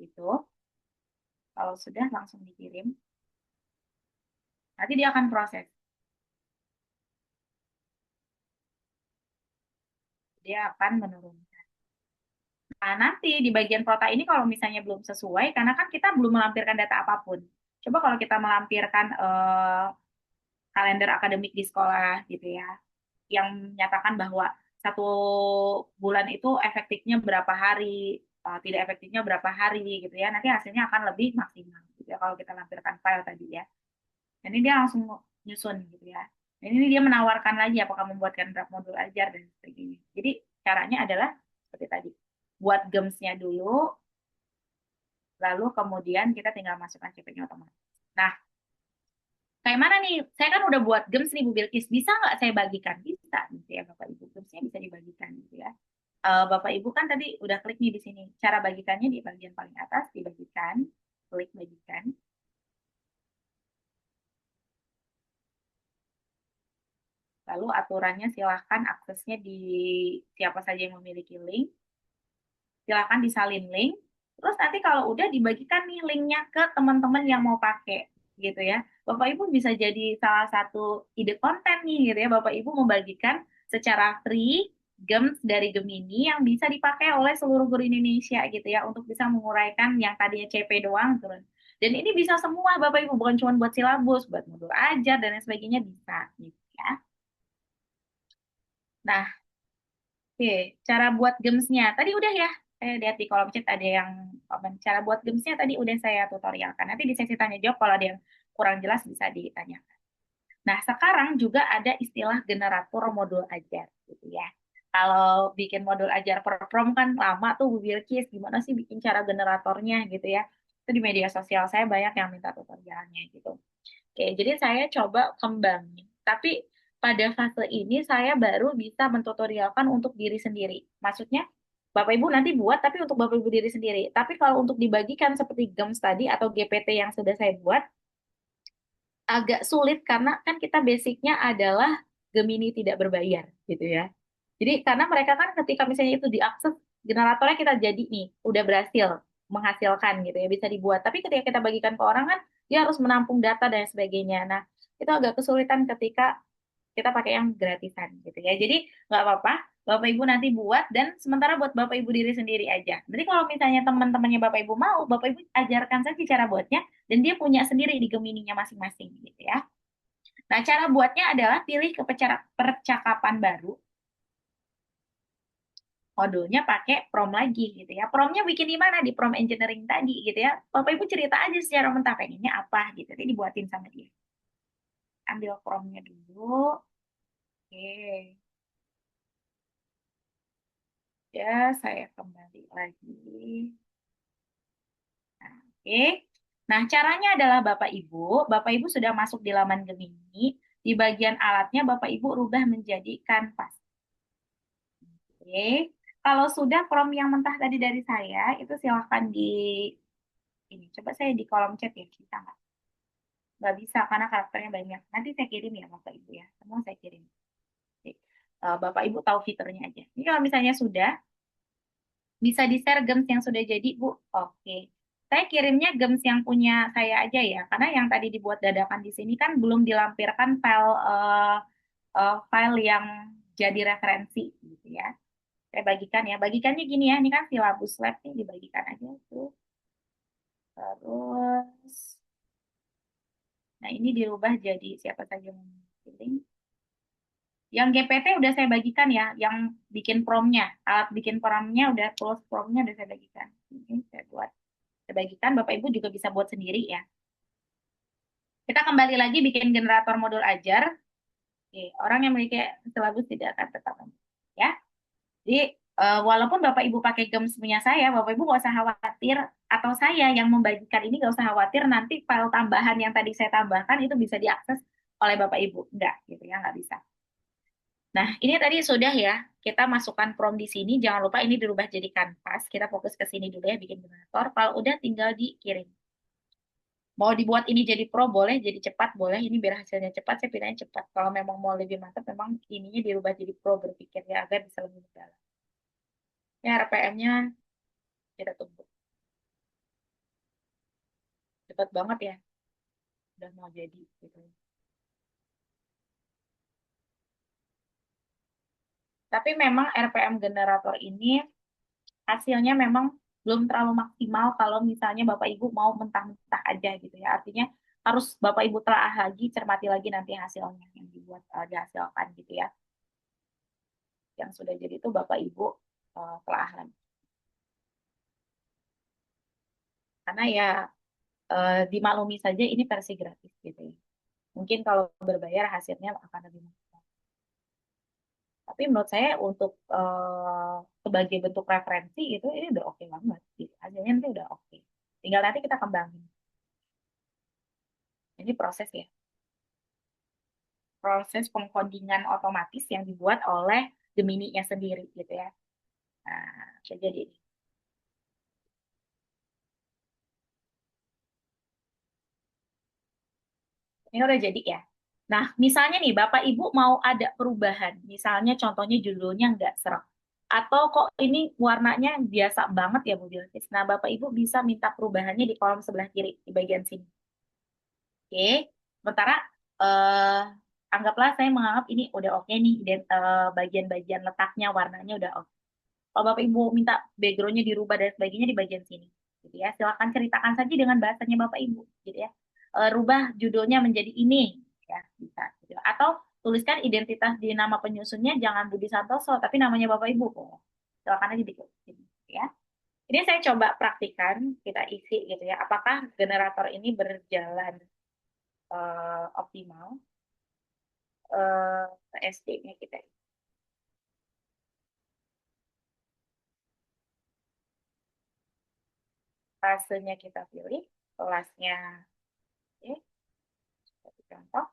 Gitu. Kalau sudah, langsung dikirim. Nanti dia akan proses. Dia akan menurunkan. Nah, nanti di bagian prota ini kalau misalnya belum sesuai, karena kan kita belum melampirkan data apapun. Coba kalau kita melampirkan kalender akademik di sekolah gitu ya, yang menyatakan bahwa satu bulan itu efektifnya berapa hari, tidak efektifnya berapa hari gitu ya. Nanti hasilnya akan lebih maksimal gitu ya kalau kita lampirkan file tadi ya. Dan ini dia langsung nyusun gitu ya. Dan ini dia menawarkan lagi apakah membuatkan draft modul ajar dan sebagainya. Jadi caranya adalah seperti tadi. Buat gemsnya dulu, lalu kemudian kita tinggal masukkan CP-nya otomatis. Nah, kayak mana nih? Saya kan udah buat gems nih Bu Bilkis. Bisa nggak saya bagikan? Bisa gitu ya Bapak Ibu. Gemsnya bisa dibagikan gitu ya. Bapak Ibu kan tadi udah klik nih di sini. Cara bagikannya di bagian paling atas dibagikan, klik bagikan. Lalu aturannya silahkan aksesnya di siapa saja yang memiliki link. Silahkan disalin link. Terus nanti kalau udah dibagikan nih linknya ke teman-teman yang mau pakai gitu ya. Bapak Ibu bisa jadi salah satu ide konten nih gitu ya. Bapak Ibu membagikan secara free Gems dari Gemini yang bisa dipakai oleh seluruh guru Indonesia gitu ya untuk bisa menguraikan yang tadinya CP doang turun. Dan ini bisa semua Bapak Ibu bukan cuma buat silabus, buat modul ajar dan lain sebagainya bisa gitu ya. Nah, oke, cara buat gemsnya tadi udah ya. Saya lihat di kolom chat ada yang komen. Cara buat gemsnya tadi udah saya tutorialkan. Nanti di sesi tanya jawab kalau ada yang kurang jelas bisa ditanyakan. Nah, sekarang juga ada istilah generator modul ajar gitu ya. Kalau bikin modul ajar per prom kan lama tuh Bu Bilkis, gimana sih bikin cara generatornya gitu ya. Itu di media sosial saya banyak yang minta tutorialnya gitu. Oke, jadi saya coba kembangin. Tapi pada fase ini saya baru bisa mentutorialkan untuk diri sendiri. Maksudnya, Bapak Ibu nanti buat, tapi untuk Bapak Ibu diri sendiri. Tapi kalau untuk dibagikan seperti GEMS tadi atau GPT yang sudah saya buat, agak sulit karena kan kita basicnya adalah Gemini tidak berbayar gitu ya. Jadi karena mereka kan ketika misalnya itu diakses, generatornya kita jadi nih, udah berhasil menghasilkan gitu ya, bisa dibuat. Tapi ketika kita bagikan ke orang kan, dia harus menampung data dan sebagainya. Nah, itu agak kesulitan ketika kita pakai yang gratisan gitu ya. Jadi nggak apa-apa, Bapak Ibu nanti buat dan sementara buat Bapak Ibu diri sendiri aja. Jadi kalau misalnya teman-temannya Bapak Ibu mau, Bapak Ibu ajarkan saja cara buatnya dan dia punya sendiri di Gemininya masing-masing gitu ya. Nah, cara buatnya adalah pilih ke percakapan baru. Modulnya pakai prom lagi gitu ya. Promnya bikin di mana? Di prom engineering tadi gitu ya. Bapak Ibu cerita aja secara mentah pengennya apa gitu. Jadi dibuatin sama dia. Ambil promnya dulu. Oke. Ya, saya kembali lagi. Nah, oke. Nah, caranya adalah Bapak Ibu sudah masuk di laman Gemini, di bagian alatnya Bapak Ibu rubah menjadi kanvas. Oke. Kalau sudah prom yang mentah tadi dari saya, itu silahkan di ini. Coba saya di kolom chat ya, bisa nggak? Nggak bisa karena karakternya banyak. Nanti saya kirim ya Bapak Ibu ya. Semua saya kirim. Oke. Bapak Ibu tahu fiturnya aja. Ini kalau misalnya sudah, bisa di-share gems yang sudah jadi, Bu. Oke. Saya kirimnya gems yang punya saya aja ya, karena yang tadi dibuat dadakan di sini kan belum dilampirkan file yang jadi referensi gitu ya. Saya bagikan ya. Bagikannya gini ya, ini kan silabus lab nih, dibagikan aja tuh. Terus, nah ini dirubah jadi siapa saja yang pilih. Yang GPT udah saya bagikan ya, yang bikin promnya, alat bikin promnya udah tools promnya udah saya bagikan. Ini saya buat. Saya bagikan, Bapak Ibu juga bisa buat sendiri ya. Kita kembali lagi bikin generator modul ajar. Oke, orang yang memiliki silabus tidak akan tetap ya. Jadi walaupun Bapak Ibu pakai GEMS punya saya, Bapak Ibu nggak usah khawatir atau saya yang membagikan ini nggak usah khawatir nanti file tambahan yang tadi saya tambahkan itu bisa diakses oleh Bapak Ibu. Enggak, gitu ya, nggak bisa. Nah, ini tadi sudah ya, kita masukkan prompt di sini. Jangan lupa ini dirubah jadi kanvas. Kita fokus ke sini dulu ya, bikin generator. Kalau udah tinggal dikirim. Mau dibuat ini jadi pro boleh, jadi cepat boleh. Ini biar hasilnya cepat, saya pilihnya cepat. Kalau memang mau lebih mantap, memang ininya dirubah jadi pro berpikir ya agar bisa lebih mendalam. Ya RPM-nya kita tunggu. Cepat banget ya, udah mau jadi gitu. Tapi memang RPM generator ini hasilnya memang belum terlalu maksimal kalau misalnya Bapak Ibu mau mentah-mentah aja gitu ya. Artinya harus Bapak Ibu telaah lagi, cermati lagi nanti hasilnya yang dibuat dihasilkan gitu ya. Yang sudah jadi itu Bapak Ibu telaah lagi. Karena ya dimaklumi saja ini versi gratis gitu ya. Mungkin kalau berbayar hasilnya akan lebih mahal. Tapi menurut saya untuk sebagai bentuk referensi itu ini udah oke banget. Gitu. Hasilnya nanti udah oke. Tinggal nanti kita kembangin. Ini proses ya. Proses pengkodingan otomatis yang dibuat oleh Gemini-nya sendiri gitu ya. Nah, jadi ini udah jadi ya. Nah, misalnya nih Bapak Ibu mau ada perubahan, misalnya contohnya judulnya nggak serak, atau kok ini warnanya biasa banget ya Bu Bilkis. Nah, Bapak Ibu bisa minta perubahannya di kolom sebelah kiri di bagian sini. Oke, sementara eh, anggaplah saya menganggap ini udah oke nih, bagian-bagian letaknya warnanya udah oke. Kalau Bapak Ibu minta backgroundnya dirubah dan sebagainya di bagian sini, gitu ya. Silakan ceritakan saja dengan bahasanya Bapak Ibu, gitu ya. Rubah judulnya menjadi ini, ya bisa. Gitu. Atau tuliskan identitas di nama penyusunnya jangan Budi Santoso, tapi namanya Bapak Ibu. Oh, silakan aja gitu, ya. Ini saya coba praktikan, kita isi gitu ya. Apakah generator ini berjalan optimal? SD-nya kita. Fasenya kita pilih, kelasnya, oke, seperti contoh.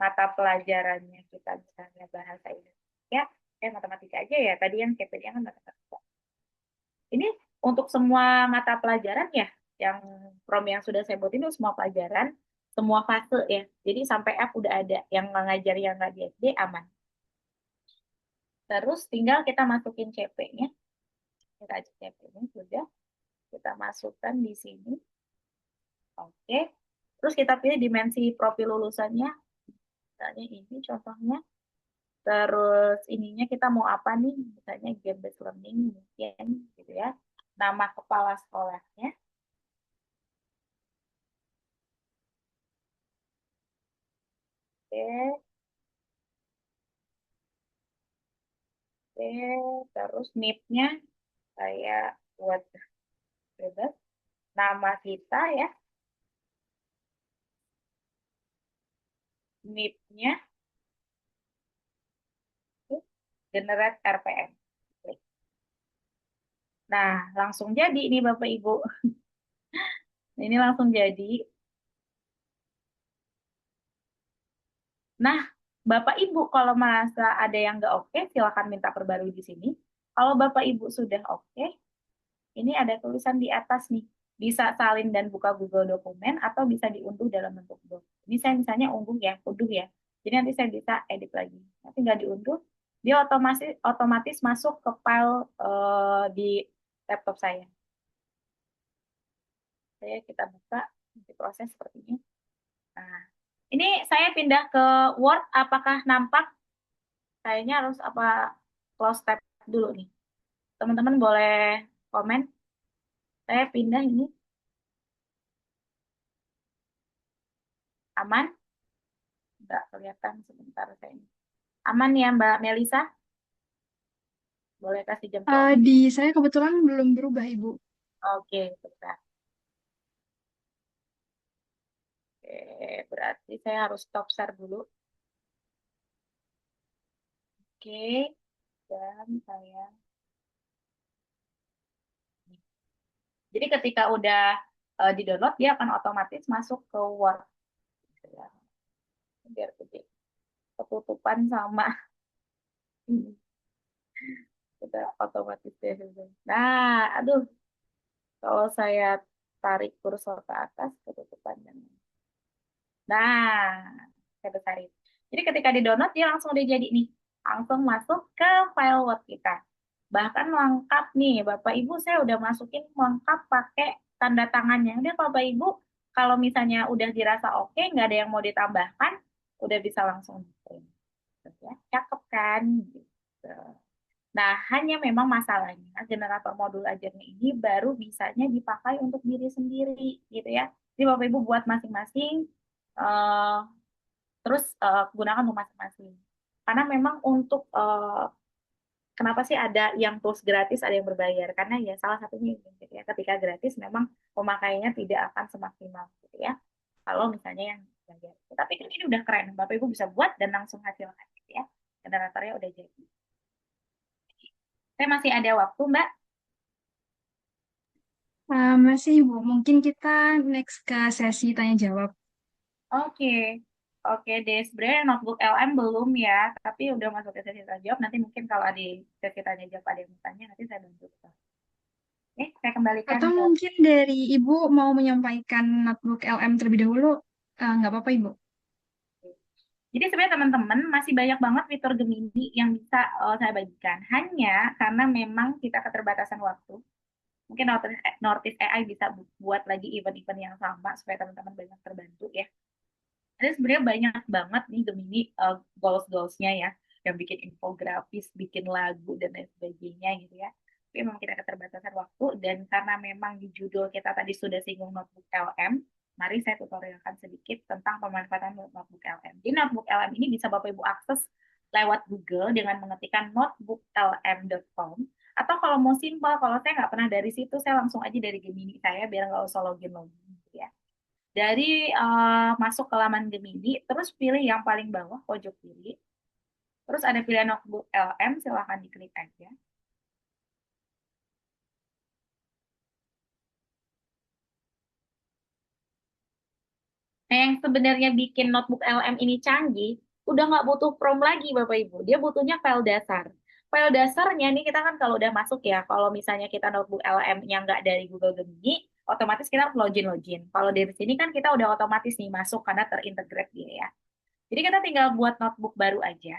Mata pelajarannya kita misalnya bahasa Indonesia, matematika aja ya, tadi yang CPD kan matematika. Ini untuk semua mata pelajaran ya, yang prom yang sudah saya buat itu semua pelajaran, semua fase ya. Jadi sampai F udah ada, yang ngajar yang nggak di SD aman. Terus tinggal kita masukin CP-nya, kita aja CP-nya sudah, kita masukkan di sini, oke. Terus kita pilih dimensi profil lulusannya, misalnya ini contohnya, Terus ininya kita mau apa nih? Misalnya game based learning mungkin gitu ya. Nama kepala sekolahnya. Oke, oke. Terus NIP-nya saya buat bebas. Nama kita ya, NIP-nya, generate RPM. Nah, langsung jadi ini Bapak Ibu. Ini langsung jadi. Nah, Bapak Ibu kalau merasa ada yang nggak oke, silakan minta perbarui di sini. Kalau Bapak Ibu sudah oke, ini ada tulisan di atas nih. Bisa salin dan buka Google Dokumen atau bisa diunduh dalam bentuk doc. Ini saya misalnya unduh ya. Jadi nanti saya bisa edit lagi. Nanti nggak diunduh, dia otomatis masuk ke file di laptop saya. Kita buka di proses seperti ini. Nah, ini saya pindah ke Word, apakah nampak? Kayaknya harus apa close tab dulu nih. Teman-teman boleh komen. Saya pindah ini. Aman? Nggak kelihatan sebentar saya ini. Aman ya Mbak Melisa? Boleh kasih jempol. Di saya kebetulan belum berubah, Ibu. Oke, bentar. Oke, berarti saya harus stop share dulu. Oke, dan saya. Jadi ketika udah di-download, dia akan otomatis masuk ke Word. Gitu ya. Biar gede. Ketutupan sama udah otomatis deh. Nah, aduh, kalau saya tarik kursor ke atas, ketutupan. Nah, saya besarin. Jadi ketika di-download, dia langsung udah jadi nih. Langsung masuk ke file Word kita. Bahkan lengkap nih, Bapak Ibu saya udah masukin lengkap pakai tanda tangannya. Udah Bapak Ibu, kalau misalnya udah dirasa oke, nggak ada yang mau ditambahkan, udah bisa langsung di-print. Ya, cakep kan? Gitu. Nah, hanya memang masalahnya generator modul ajarnya ini baru bisanya dipakai untuk diri sendiri, gitu ya. Jadi Bapak Ibu buat masing-masing, eh, terus gunakan untuk masing-masing. Karena memang untuk kenapa sih ada yang tools gratis, ada yang berbayar? Karena ya salah satunya ini, gitu ya. Ketika gratis memang pemakaiannya tidak akan semaksimal, gitu ya. Kalau misalnya yang bayar. Tapi ini udah keren, Bapak Ibu bisa buat dan langsung hasilkan, gitu ya. Generatornya udah jadi. Saya masih ada waktu, Mbak. Masih, Ibu. Mungkin kita next ke sesi tanya jawab. Oke, oke deh. Sebenarnya notebook LM belum ya, tapi udah masuk ke sesi tanya jawab. Nanti mungkin kalau di sesi tanya jawab ada yang bertanya, nanti saya bantu. Oke, saya kembalikan Atau ke. mungkin dari Ibu mau menyampaikan notebook LM terlebih dahulu, nggak apa-apa, Ibu. Jadi sebenarnya teman-teman masih banyak banget fitur Gemini yang bisa saya bagikan. Hanya karena memang kita keterbatasan waktu. Mungkin Notice AI bisa buat lagi event-event yang sama supaya teman-teman banyak terbantu ya. Ada sebenarnya banyak banget nih Gemini goals-goalsnya ya, yang bikin infografis, bikin lagu dan lain sebagainya gitu ya. Tapi memang kita keterbatasan waktu dan karena memang di judul kita tadi sudah singgung notebook LM, mari saya tutorialkan sedikit tentang pemanfaatan notebook LM. Jadi notebook LM ini bisa Bapak Ibu akses lewat Google dengan mengetikkan notebooklm.com atau kalau mau simpel, kalau saya nggak pernah dari situ, saya langsung aja dari Gemini saya biar nggak usah login gitu ya. Dari masuk ke laman Gemini, terus pilih yang paling bawah pojok kiri. Terus ada pilihan notebook LM, silahkan diklik aja. Nah, yang sebenarnya bikin notebook LM ini canggih, udah nggak butuh prompt lagi Bapak Ibu. Dia butuhnya file dasar. File dasarnya nih kita kan kalau udah masuk ya, kalau misalnya kita notebook LM yang nggak dari Google Gemini, otomatis kita harus login. Kalau dari sini kan kita udah otomatis nih masuk karena terintegrate dia ya. Jadi kita tinggal buat notebook baru aja.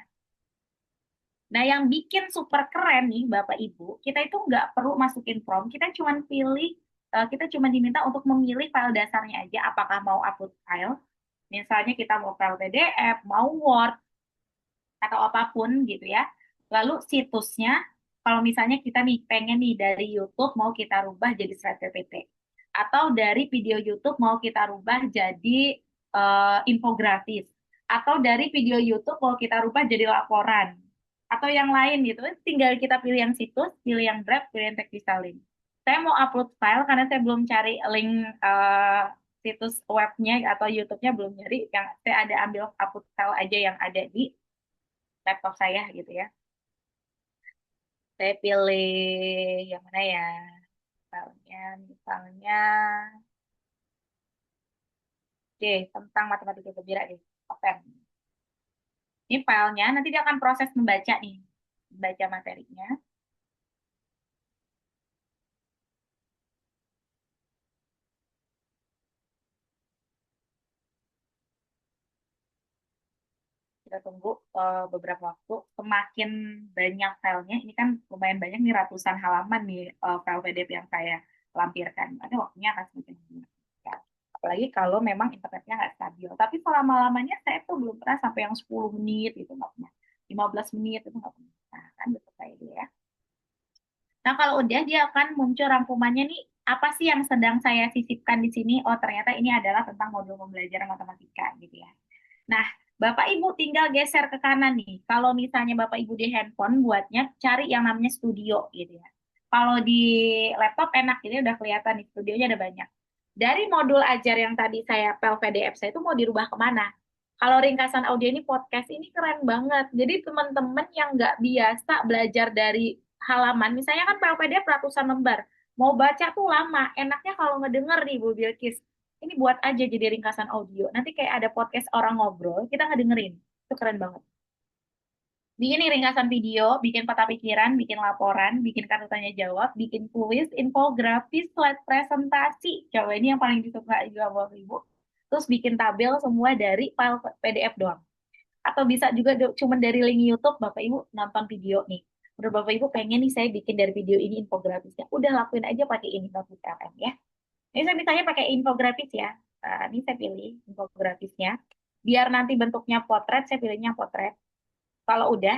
Nah, yang bikin super keren nih, Bapak Ibu, kita itu nggak perlu masukin prompt, kita cuma pilih, kita cuma diminta untuk memilih file dasarnya aja, apakah mau upload file, misalnya kita mau file PDF, mau Word, atau apapun gitu ya. Lalu situsnya, kalau misalnya kita nih pengen nih dari YouTube mau kita rubah jadi slide PPT, atau dari video YouTube mau kita rubah jadi infografis, atau dari video YouTube mau kita rubah jadi laporan, atau yang lain gitu. Tinggal kita pilih yang situs, pilih yang draft, pilih yang text link. Saya mau upload file karena saya belum cari link situs webnya atau YouTube-nya belum nyari. Yang saya ada ambil upload file aja yang ada di laptop saya gitu ya. Saya pilih yang mana ya? Filenya, misalnya, oke, tentang matematika gembira deh. Open. Ini filenya, nanti dia akan proses membaca nih, membaca materinya. Kita tunggu beberapa waktu. Semakin banyak filenya, ini kan lumayan banyak nih ratusan halaman nih file PDF yang saya lampirkan. Ada waktunya akan semakin banyak. Ya. Apalagi kalau memang internetnya nggak stabil. Tapi selama-lamanya saya tuh belum pernah sampai yang 10 menit itu nggak pernah. 15 menit itu nggak pernah. Nah, kan betul kayak dia ya. Nah, kalau udah dia akan muncul rangkumannya nih, apa sih yang sedang saya sisipkan di sini? Oh, ternyata ini adalah tentang modul pembelajaran matematika gitu ya. Nah, Bapak Ibu tinggal geser ke kanan nih. Kalau misalnya Bapak Ibu di handphone buatnya cari yang namanya studio gitu ya. Kalau di laptop enak ini udah kelihatan nih studionya ada banyak. Dari modul ajar yang tadi saya pel PDF saya itu mau dirubah kemana? Kalau ringkasan audio ini podcast ini keren banget. Jadi teman-teman yang nggak biasa belajar dari halaman, misalnya kan pel PDF ratusan lembar, mau baca tuh lama. Enaknya kalau ngedenger nih Bu Bilkis, ini buat aja jadi ringkasan audio. Nanti kayak ada podcast orang ngobrol, kita ngedengerin. Itu keren banget. Bikin nih ringkasan video, bikin peta pikiran, bikin laporan, bikin kartu tanya jawab, bikin kuis, infografis, slide presentasi. Coba ini yang paling disuka juga buat Ibu. Terus bikin tabel semua dari file PDF doang. Atau bisa juga cuma dari link YouTube, Bapak Ibu nonton video nih. Menurut Bapak Ibu pengen nih saya bikin dari video ini infografisnya. Udah lakuin aja pakai ini Bapak LM ya. Ini saya misalnya pakai infografis ya. Nah, ini saya pilih infografisnya. Biar nanti bentuknya potret, saya pilihnya potret. Kalau udah,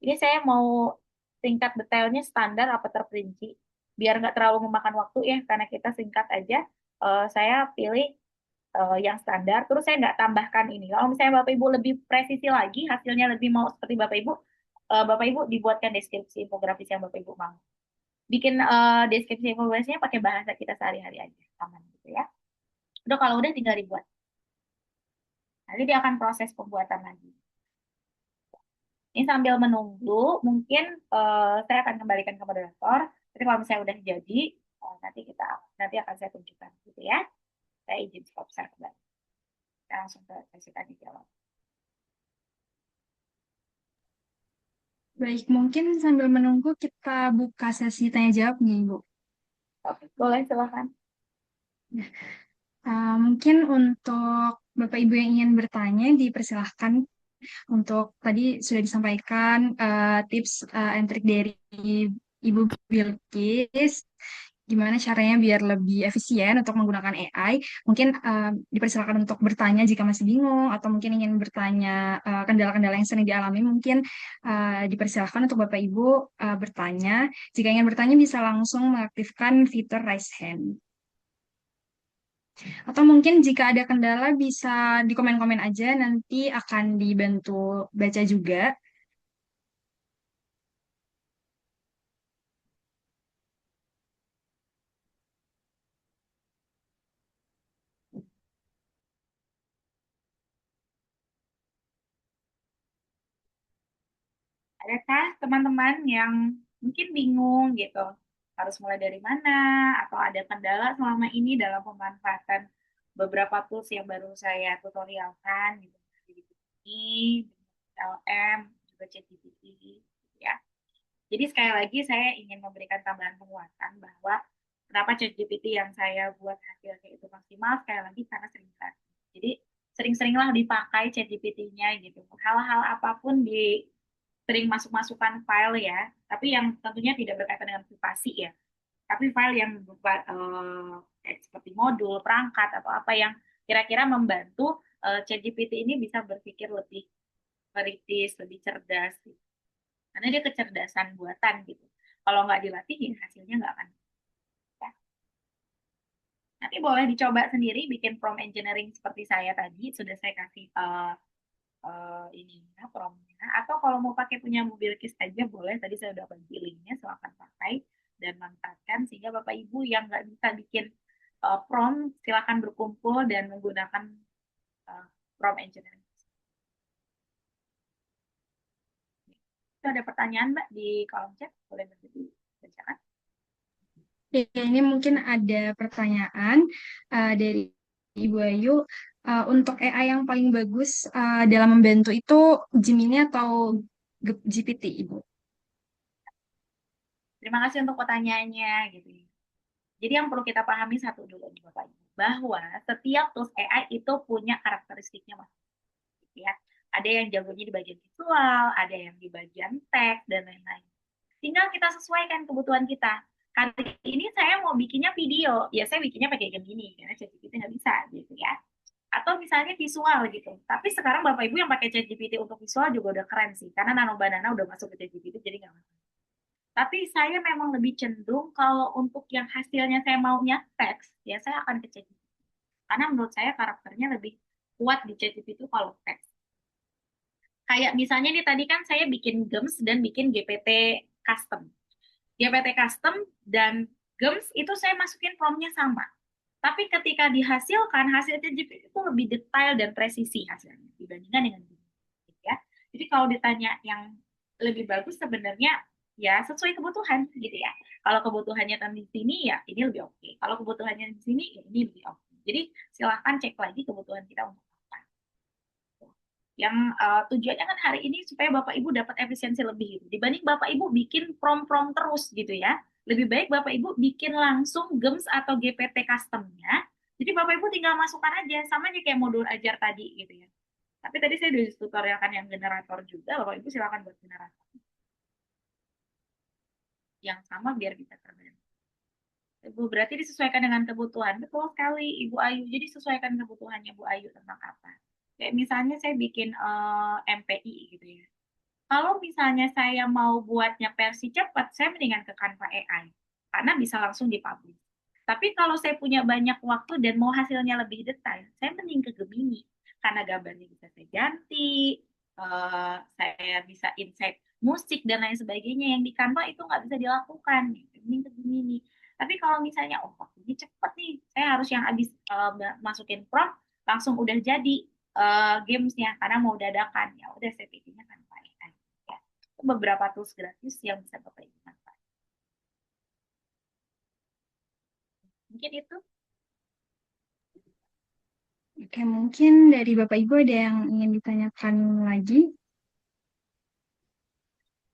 ini saya mau tingkat detailnya standar apa terperinci. Biar nggak terlalu memakan waktu ya, karena kita singkat aja. Saya pilih yang standar, terus saya nggak tambahkan ini. Kalau misalnya Bapak Ibu lebih presisi lagi, hasilnya lebih mau seperti Bapak Ibu, Bapak Ibu dibuatkan deskripsi infografis yang Bapak Ibu mau. Bikin deskripsi infografisnya pakai bahasa kita sehari-hari aja, aman gitu ya. Udah kalau udah tinggal dibuat. Nanti dia akan proses pembuatan lagi. Ini sambil menunggu, mungkin saya akan kembalikan ke moderator. Tapi kalau misalnya udah jadi, nanti akan saya tunjukkan gitu ya. Saya izin stop share kembali. Kita langsung ke sesi tanya jawab. Baik, mungkin sambil menunggu kita buka sesi tanya jawab nih, Bu. Oke, boleh silakan. Mungkin untuk Bapak Ibu yang ingin bertanya, dipersilahkan untuk tadi sudah disampaikan tips and trik dari Ibu Bilkis, gimana caranya biar lebih efisien untuk menggunakan AI. Mungkin dipersilakan untuk bertanya jika masih bingung, atau mungkin ingin bertanya kendala-kendala yang sering dialami, mungkin dipersilakan untuk Bapak Ibu bertanya. Jika ingin bertanya, bisa langsung mengaktifkan fitur raise hand. Atau mungkin jika ada kendala bisa di komen-komen aja, nanti akan dibantu baca juga. Adakah teman-teman yang mungkin bingung gitu, harus mulai dari mana, atau ada kendala selama ini dalam pemanfaatan beberapa tools yang baru saya tutorialkan, gitu, ini, LM, juga ChatGPT, gitu ya. Jadi sekali lagi saya ingin memberikan tambahan penguatan bahwa kenapa ChatGPT yang saya buat hasilnya itu maksimal, sekali lagi karena sering dipakai. Jadi sering-seringlah dipakai ChatGPT-nya gitu. Hal-hal apapun di sering masuk-masukkan file ya, tapi yang tentunya tidak berkaitan dengan privasi ya. Tapi file yang berupa seperti modul, perangkat atau apa yang kira-kira membantu ChatGPT ini bisa berpikir lebih kritis, lebih cerdas gitu. Karena dia kecerdasan buatan gitu. Kalau nggak dilatih, ya hasilnya nggak akan. Ya. Nanti boleh dicoba sendiri bikin prompt engineering seperti saya tadi. Sudah saya kasih ininya promnya. Atau kalau mau pakai punya mobil kis aja boleh. Tadi saya udah bagi linknya, silahkan pakai dan manfaatkan sehingga Bapak Ibu yang nggak bisa bikin prompt silahkan berkumpul dan menggunakan uh, prompt engineering. Itu ada pertanyaan Mbak di kolom chat, boleh berdiri bacakan. Ya, ini mungkin ada pertanyaan dari Ibu Ayu. Untuk AI yang paling bagus dalam membantu itu Gemini atau GPT, Ibu? Terima kasih untuk pertanyaannya gitu ya. Jadi yang perlu kita pahami satu dulu nih Bapak Ibu, bahwa setiap tools AI itu punya karakteristiknya mas. Ya. Ada yang jagonya di bagian visual, ada yang di bagian teks dan lain-lain. Tinggal kita sesuaikan kebutuhan kita. Hari ini saya mau bikinnya video, ya saya bikinnya pakai Gemini karena ChatGPT nggak bisa gitu ya. Atau misalnya visual gitu. Tapi sekarang Bapak Ibu yang pakai ChatGPT untuk visual juga udah keren sih, karena Nano Banana udah masuk ke ChatGPT jadi nggak masalah. Tapi saya memang lebih cenderung kalau untuk yang hasilnya saya maunya teks, ya saya akan ke ChatGPT. Karena menurut saya karakternya lebih kuat di ChatGPT itu kalau teks. Kayak misalnya nih tadi kan saya bikin GEMS dan bikin GPT custom. GPT custom dan GEMS itu saya masukin promptnya sama. Tapi ketika dihasilkan, hasil ChatGPT itu lebih detail dan presisi hasilnya dibandingkan dengan GEMS. Ya. Jadi kalau ditanya yang lebih bagus sebenarnya ya sesuai kebutuhan gitu ya. Kalau kebutuhannya di sini ya ini lebih oke. Kalau kebutuhannya di sini ya ini lebih oke. Jadi silahkan cek lagi kebutuhan kita untuk apa. Yang tujuannya kan hari ini supaya Bapak Ibu dapat efisiensi lebih gitu. Dibanding Bapak Ibu bikin prom-prom terus gitu ya. Lebih baik Bapak Ibu bikin langsung GEMS atau GPT customnya. Jadi Bapak Ibu tinggal masukkan aja, sama aja kayak modul ajar tadi gitu ya. Tapi tadi saya udah tutorialkan yang generator juga, Bapak Ibu silakan buat generator yang sama biar bisa terbantu. Ibu berarti disesuaikan dengan kebutuhan. Betul sekali Ibu Ayu. Jadi sesuaikan kebutuhannya Bu Ayu tentang apa. Kayak misalnya saya bikin MPI gitu ya. Kalau misalnya saya mau buatnya versi cepat, saya mendingan ke Canva AI. Karena bisa langsung dipublish. Tapi kalau saya punya banyak waktu dan mau hasilnya lebih detail, saya mending ke Gemini. Karena gambarnya bisa saya ganti, saya bisa insight musik dan lain sebagainya yang di Canva itu nggak bisa dilakukan. Mending ke Gemini. Tapi kalau misalnya, oh waktunya cepat nih, saya harus yang habis masukin prompt, langsung udah jadi gamesnya karena mau dadakan. Ya udah saya pikirnya Canva AI. Ya. Beberapa tools gratis yang bisa Bapak Ibu manfaatkan. Mungkin itu. Oke, mungkin dari Bapak Ibu ada yang ingin ditanyakan lagi.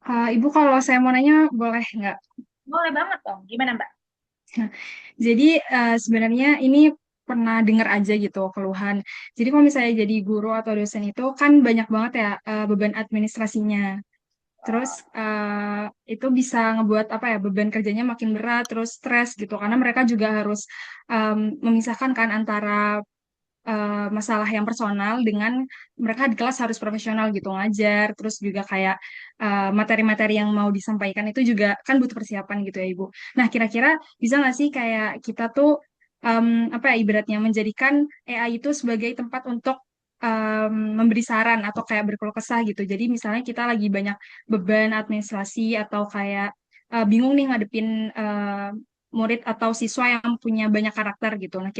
Ibu, kalau saya mau nanya, boleh nggak? Boleh banget dong. Gimana Mbak? Jadi sebenarnya ini pernah dengar aja gitu keluhan. Jadi kalau misalnya jadi guru atau dosen itu kan banyak banget ya beban administrasinya. Terus itu bisa ngebuat apa ya beban kerjanya makin berat, terus stres gitu karena mereka juga harus memisahkan kan antara masalah yang personal dengan mereka di kelas harus profesional gitu ngajar, terus juga kayak materi-materi yang mau disampaikan itu juga kan butuh persiapan gitu ya Ibu. Nah kira-kira bisa nggak sih kayak kita tuh em, apa ya ibaratnya menjadikan AI itu sebagai tempat untuk memberi saran atau kayak berkeluh kesah gitu. Jadi misalnya kita lagi banyak beban administrasi atau kayak bingung nih ngadepin murid atau siswa yang punya banyak karakter gitu. Nah,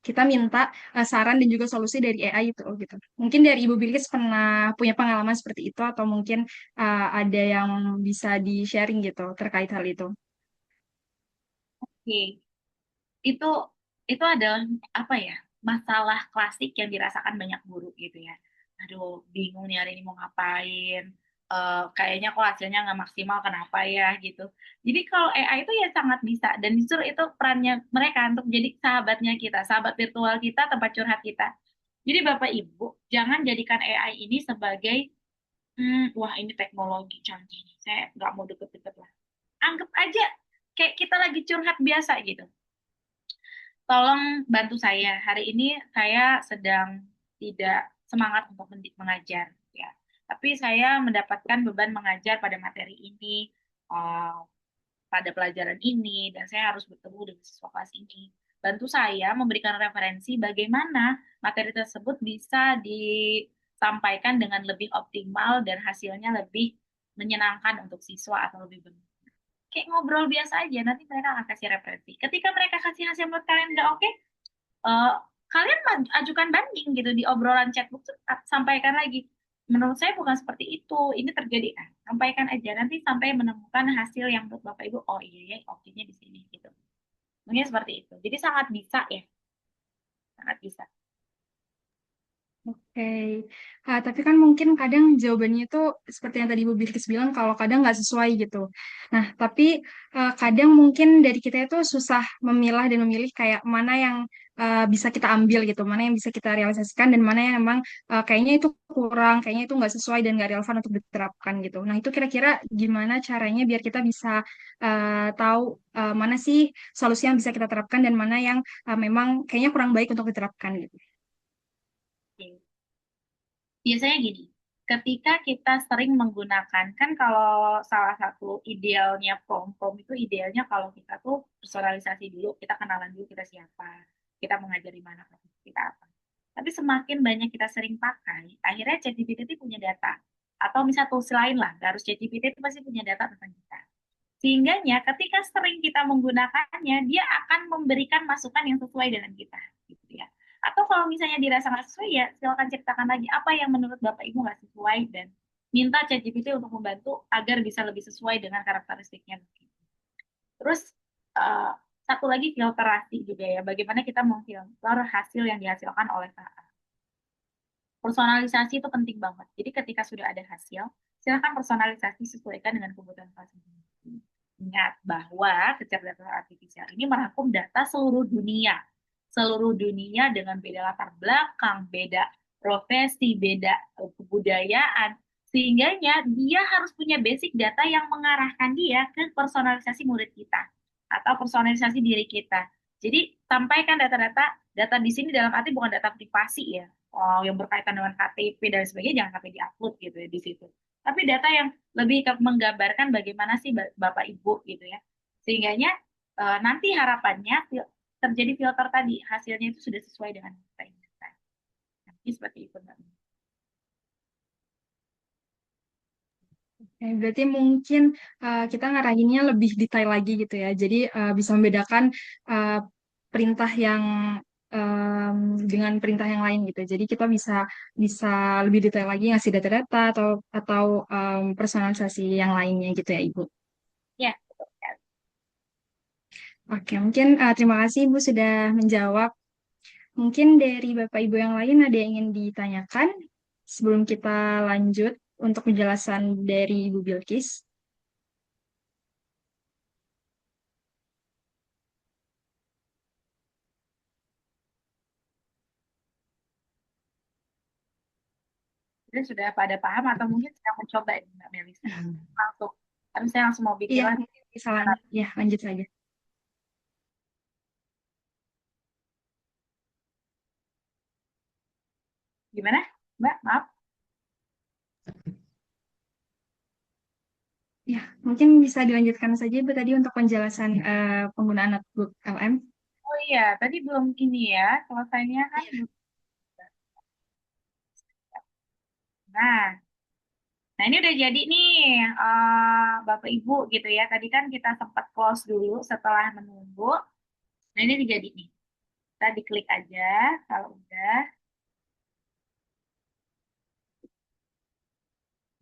kita minta saran dan juga solusi dari AI itu gitu. Mungkin dari Ibu Bilkis pernah punya pengalaman seperti itu atau mungkin ada yang bisa di-sharing gitu terkait hal itu. Oke. Itu itu adalah apa ya? Masalah klasik yang dirasakan banyak guru gitu ya. Aduh, bingung nih hari ini mau ngapain. Kayaknya kok hasilnya nggak maksimal, kenapa ya gitu. Jadi kalau AI itu ya sangat bisa dan justru itu perannya mereka untuk jadi sahabatnya kita, sahabat virtual kita, tempat curhat kita. Jadi Bapak Ibu, jangan jadikan AI ini sebagai wah ini teknologi canggih nih, saya nggak mau deket-deket lah. Anggap aja kayak kita lagi curhat biasa gitu. Tolong bantu saya. Hari ini saya sedang tidak semangat untuk mengajar. Ya. Tapi saya mendapatkan beban mengajar pada materi ini, eh, pada pelajaran ini, dan saya harus bertemu dengan siswa kelas ini. Bantu saya memberikan referensi bagaimana materi tersebut bisa disampaikan dengan lebih optimal dan hasilnya lebih menyenangkan untuk siswa atau lebih benar. Kayak ngobrol biasa aja, nanti mereka akan kasih referensi. Ketika mereka kasih hasil menurut kalian udah oke, eh, kalian ajukan banding gitu di obrolan chatbook tuh, sampaikan lagi. Menurut saya bukan seperti itu. Ini terjadi, sampaikan aja nanti sampai menemukan hasil yang menurut Bapak Ibu, oh iya ya, oke-nya di sini gitu. Mungkin seperti itu. Jadi sangat bisa ya, sangat bisa. Oke. Tapi kan mungkin kadang jawabannya itu seperti yang tadi Bu Bilkis bilang, kalau kadang nggak sesuai gitu. Nah, tapi kadang mungkin dari kita itu susah memilah dan memilih kayak mana yang bisa kita ambil gitu, mana yang bisa kita realisasikan, dan mana yang emang kayaknya itu kurang, kayaknya itu nggak sesuai dan nggak relevan untuk diterapkan gitu. Nah, itu kira-kira gimana caranya biar kita bisa tahu mana sih solusi yang bisa kita terapkan dan mana yang memang kayaknya kurang baik untuk diterapkan gitu. Oke. Biasanya gini, ketika kita sering menggunakan, kan kalau salah satu idealnya prom-prom itu idealnya kalau kita tuh personalisasi dulu, kita kenalan dulu kita siapa, kita mengajari mana, kita apa. Tapi semakin banyak kita sering pakai, akhirnya ChatGPT itu punya data. Atau misal tools lain lah, nggak harus ChatGPT itu pasti punya data tentang kita. Sehingganya ketika sering kita menggunakannya, dia akan memberikan masukan yang sesuai dengan kita, gitu ya. Atau kalau misalnya dirasa nggak sesuai, ya silakan ceritakan lagi apa yang menurut Bapak Ibu nggak sesuai dan minta ChatGPT untuk membantu agar bisa lebih sesuai dengan karakteristiknya. Terus eh, satu lagi filterasi juga ya, bagaimana kita memfilter hasil yang dihasilkan oleh KA. Personalisasi itu penting banget. Jadi ketika sudah ada hasil, silakan personalisasi sesuaikan dengan kebutuhan pasien. Ingat bahwa kecerdasan artifisial ini merangkum data seluruh dunia. Seluruh dunia dengan beda latar belakang, beda profesi, beda kebudayaan. Sehingganya dia harus punya basic data yang mengarahkan dia ke personalisasi murid kita atau personalisasi diri kita. Jadi sampaikan data-data, data di sini dalam arti bukan data privasi ya, oh, yang berkaitan dengan KTP dan sebagainya jangan sampai diupload gitu ya di situ. Tapi data yang lebih menggambarkan bagaimana sih Bapak Ibu gitu ya. Sehingganya nanti harapannya terjadi filter tadi, hasilnya itu sudah sesuai dengan kita inginkan. Nanti seperti itu Mbak. Oke, berarti mungkin kita ngarahinnya lebih detail lagi gitu ya. Jadi bisa membedakan uh, perintah yang em, dengan perintah yang lain gitu. Jadi kita bisa bisa lebih detail lagi ngasih data-data atau personalisasi yang lainnya gitu ya, Ibu. Ya, betul sekali. Oke, mungkin terima kasih Ibu sudah menjawab. Mungkin dari Bapak Ibu yang lain ada yang ingin ditanyakan sebelum kita lanjut untuk penjelasan dari Ibu Bilkis. Jadi sudah pada paham atau mungkin sedang mencoba ini Mbak Melisa. Langsung. Tapi saya langsung mau bikin Iya, lagi. mungkin bisa lanjut. Ya, lanjut saja. Gimana? Mbak, maaf. Ya, mungkin bisa dilanjutkan saja Bu tadi untuk penjelasan penggunaan notebook LM. Oh iya, tadi belum ini ya, selesainya kan. Iya. Nah, nah ini udah jadi nih, Bapak Ibu gitu ya. Tadi kan kita sempat close dulu setelah menunggu. Nah ini udah jadi nih. Kita diklik aja kalau udah.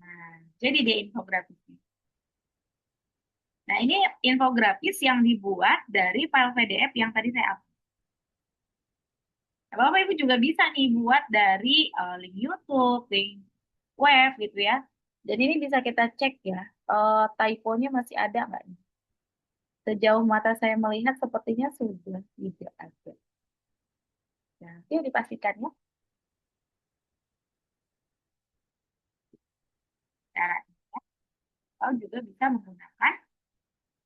Nah, jadi dia infografisnya. Nah ini infografis yang dibuat dari file PDF yang tadi saya upload. Nah, Bapak Ibu juga bisa nih buat dari link YouTube, link web gitu ya. Dan ini bisa kita cek ya, typonya masih ada nggak nih? Sejauh mata saya melihat sepertinya sudah tidak ada. Nah, yuk dipastikan ya. Caranya, atau juga bisa menggunakan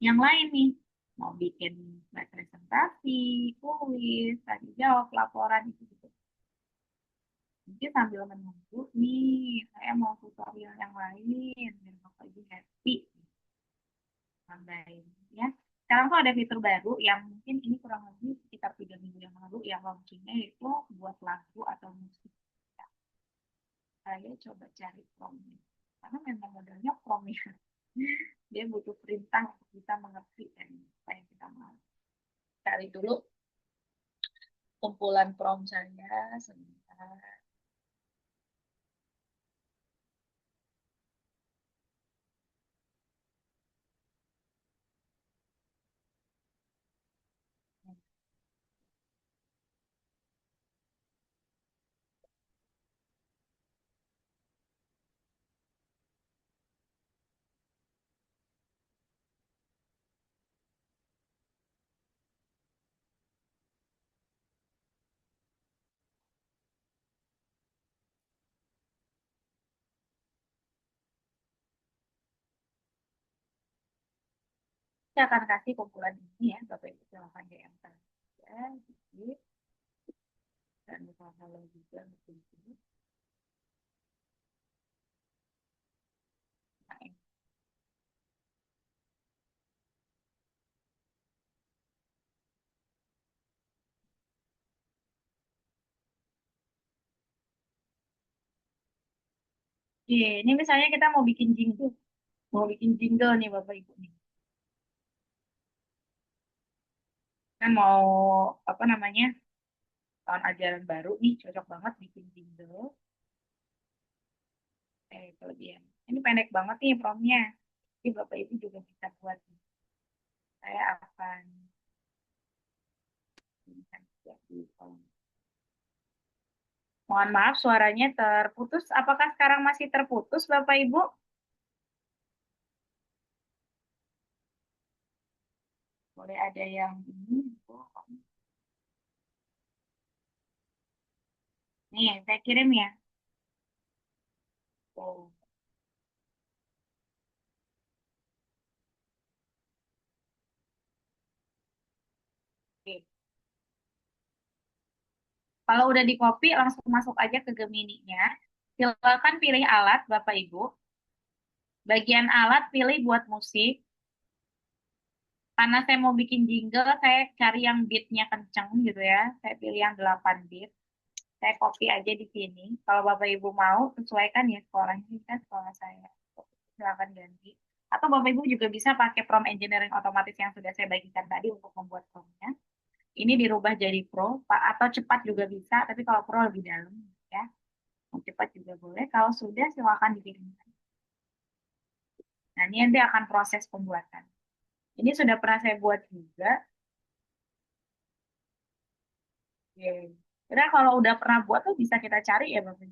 yang lain nih. Mau bikin slide presentasi, kuis, tanya jawab, laporan, itu gitu. Mungkin sambil menunggu nih, saya mau tutorial yang lain biar Bapak Ibu happy tambahin ya. Sekarang tuh ada fitur baru yang mungkin ini kurang lebih sekitar 3 minggu yang lalu yang launchingnya itu buat lagu atau musik. Ya, saya coba cari promnya. Karena memang modalnya prom ya. Dia butuh perintah untuk kita mengerti dan apa yang kita mau. Cari dulu kumpulan prom saya sebentar. Saya akan kasih kumpulan ini ya, Bapak Ibu silahkan DM ya, gitu. Dan lupa follow juga betul. Nah, ini misalnya kita mau bikin jingle nih Bapak Ibu nih. Kan mau apa namanya tahun ajaran baru nih, cocok banget bikin jingle. Kelebihan. Ini pendek banget nih promnya. Jadi Bapak Ibu juga bisa buat. Saya akan mohon maaf suaranya terputus. Apakah sekarang masih terputus Bapak Ibu? Boleh ada yang ini. Nih, saya kirim ya. Oh, oke. Kalau udah di copy, langsung masuk aja ke Gemini-nya. Silakan pilih alat, Bapak Ibu. Bagian alat pilih buat musik. Karena saya mau bikin jingle, saya cari yang beat-nya kenceng gitu ya. Saya pilih yang 8 beat. Saya copy aja di sini. Kalau Bapak Ibu mau, sesuaikan ya sekolahnya. Ini kan sekolah saya. Silakan ganti. Atau Bapak Ibu juga bisa pakai prompt engineering otomatis yang sudah saya bagikan tadi untuk membuat prompt-nya. Ini dirubah jadi pro, Pak, atau cepat juga bisa, tapi kalau pro lebih dalam ya. Mau cepat juga boleh. Kalau sudah silakan dikirimkan. Nah, ini nanti akan proses pembuatan. Ini sudah pernah saya buat juga. Oke. Karena kalau udah pernah buat tuh bisa kita cari ya, Bapak.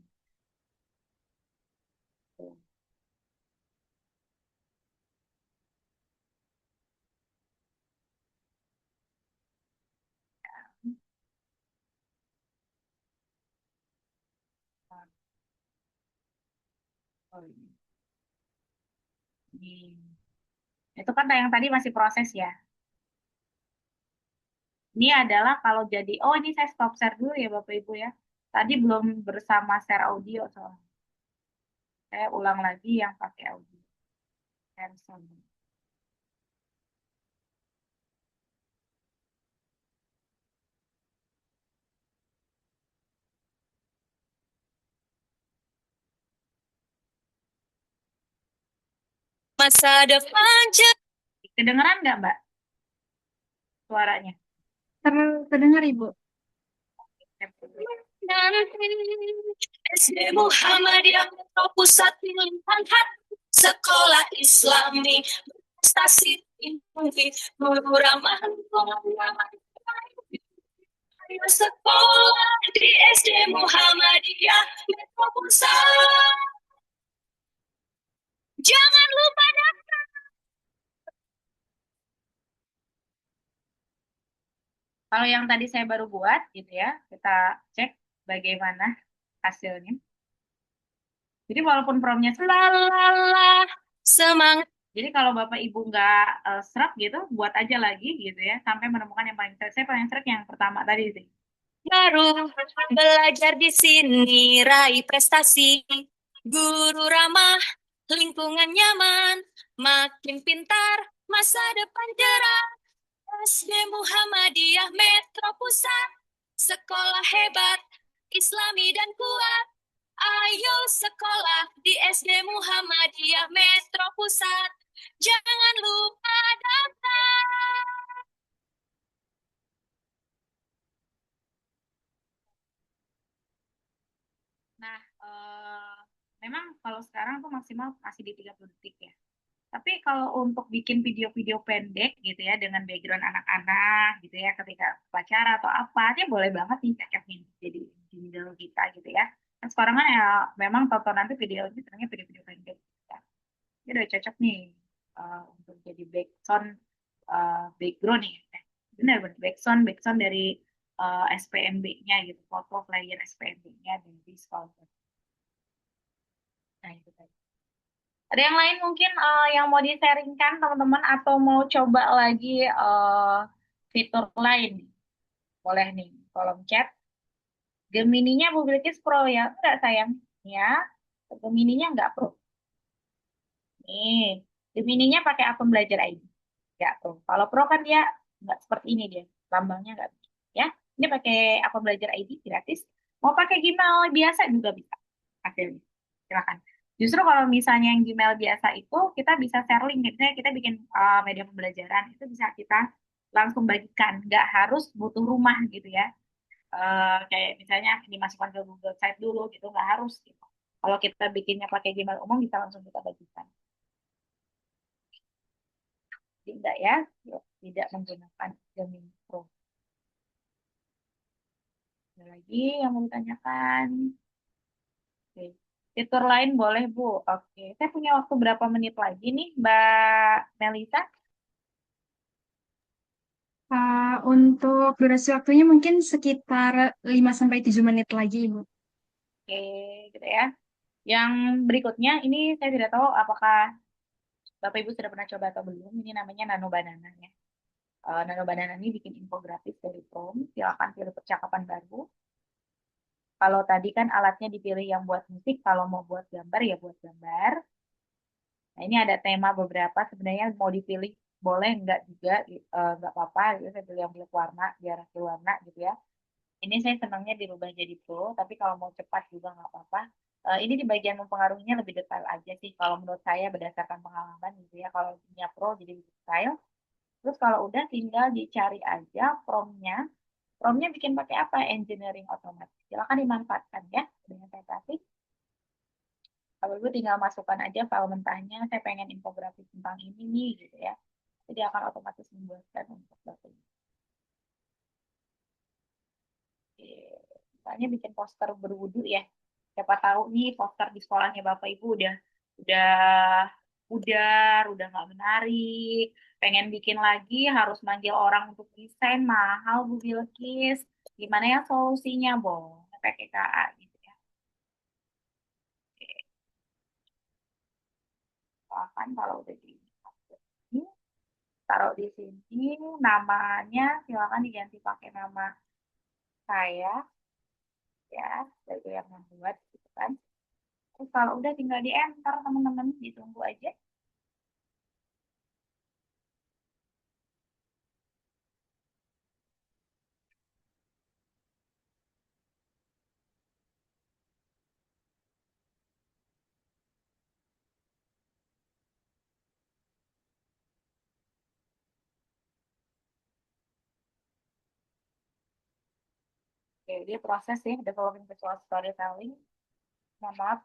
Oh, ini. Itu kan yang tadi masih proses ya. Ini adalah kalau jadi, oh ini saya stop share dulu ya Bapak Ibu ya. Tadi belum bersama share audio soalnya. Saya ulang lagi yang pakai audio. Cancel. Masa depan. Kedengeran nggak Mbak suaranya? Terdengar Ibu. SD Muhammadiyah Metro Pusat Pilihan Hati Sekolah Islami Prestasi tinggi Guru ramah ayo sekolah di SD Muhammadiyah Metro Pusat. Jangan lupa daftar. Kalau yang tadi saya baru buat gitu ya, kita cek bagaimana hasilnya. Jadi walaupun promnya selalala semangat. Jadi kalau Bapak Ibu nggak serak gitu, buat aja lagi gitu ya, sampai menemukan yang paling serak. Saya paling serak yang pertama tadi sih. Baru belajar di sini, raih prestasi. Guru ramah, lingkungan nyaman, makin pintar, masa depan cerah. SD Muhammadiyah Metro Pusat, sekolah hebat, Islami dan kuat. Ayo sekolah di SD Muhammadiyah Metro Pusat. Jangan lupa daftar. Nah, memang kalau sekarang tuh maksimal masih di 30 detik ya. Tapi kalau untuk bikin video-video pendek gitu ya dengan background anak-anak gitu ya ketika upacara atau apa, dia boleh banget nih cocok nih jadi jingle kita gitu ya. Nah, sekarang kan ya memang tontonan tuh video itu ternyata video-video pendek. Ya. Dia udah cocok nih untuk jadi background background nih. Benar-benar background dari SPMB-nya gitu, foto flyer SPMB-nya dari sekolah. Nah, itu tadi. Ada yang lain mungkin yang mau di-sharingkan teman-teman atau mau coba lagi fitur lain? Boleh nih, kolom chat. Gemininya Bu Bilkis Pro ya? Enggak sayang. Ya, Gemininya enggak Pro. Nih, Gemininya pakai akun belajar ID. Enggak Pro. Kalau Pro kan dia enggak seperti ini dia. Lambangnya enggak. Ya, ini pakai akun belajar ID gratis. Mau pakai Gmail biasa juga bisa. Hasilnya. Silakan. Justru kalau misalnya yang Gmail biasa itu kita bisa share link, misalnya kita bikin media pembelajaran itu bisa kita langsung bagikan, nggak harus butuh rumah gitu ya. Kayak misalnya dimasukkan ke Google Site dulu gitu, nggak harus gitu. Kalau kita bikinnya pakai Gmail umum bisa langsung kita bagikan. Tidak ya, tidak menggunakan Gemini Pro. Ada lagi yang mau ditanyakan? Oke. Fitur lain boleh, Bu. Oke. Saya punya waktu berapa menit lagi nih, Mbak Melisa? Untuk durasi waktunya mungkin sekitar 5 sampai 7 menit lagi, Ibu. Oke, gitu ya. Yang berikutnya, ini saya tidak tahu apakah Bapak Ibu sudah pernah coba atau belum. Ini namanya Nano Banana ya. Nano Banana ini bikin infografis dari Chrome. Silakan pilih percakapan baru. Kalau tadi kan alatnya dipilih yang buat musik, kalau mau buat gambar ya buat gambar. Nah, ini ada tema beberapa. Sebenarnya mau dipilih boleh, enggak juga, enggak apa-apa. Gitu. Saya pilih yang buat warna, biar hasil warna gitu ya. Ini saya senangnya dirubah jadi pro, tapi kalau mau cepat juga nggak apa-apa. Ini di bagian mempengaruhinya lebih detail aja sih, kalau menurut saya berdasarkan pengalaman gitu ya. Kalau punya pro jadi lebih detail. Terus kalau udah tinggal dicari aja promnya. Promnya bikin pakai apa? Engineering otomatis. Silakan dimanfaatkan ya dengan saya kasih. Kalau itu tinggal masukkan aja file mentahnya, saya pengen infografis tentang ini nih gitu ya. Jadi akan otomatis membuatkan untuk Bapak. Oke. Misalnya bikin poster berwudu ya. Siapa tahu nih poster di sekolahnya Bapak Ibu udah pudar, udah nggak menarik. Pengen bikin lagi harus manggil orang untuk desain mahal Bu Bilkis. Gimana ya solusinya, Bong? Pakai KA gitu ya. Oke, silakan kalau udah di ini, taruh di sini namanya silakan diganti pakai nama saya ya, dari yang membuat gitu kan. Terus kalau udah tinggal di enter teman-teman, ditunggu aja. Oke, dia proses sih developing visual storytelling. Mohon maaf,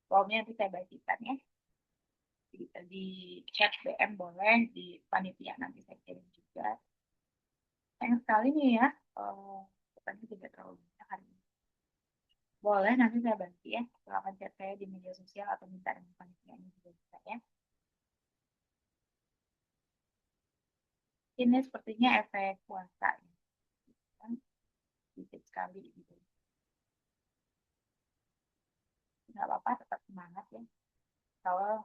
formnya nanti saya bagikan ya. Di chat BM boleh, di panitia nanti saya kirim juga. Sayang sekali nih ya, katanya tidak terlalu banyak hari ini. Boleh, nanti saya bantu ya. Silakan chat saya di media sosial atau minta dengan panitia ini juga bisa ya. Ini sepertinya efek puasa ya. Kan sedikit sekali gitu. Nggak apa-apa, tetap semangat ya. Kalau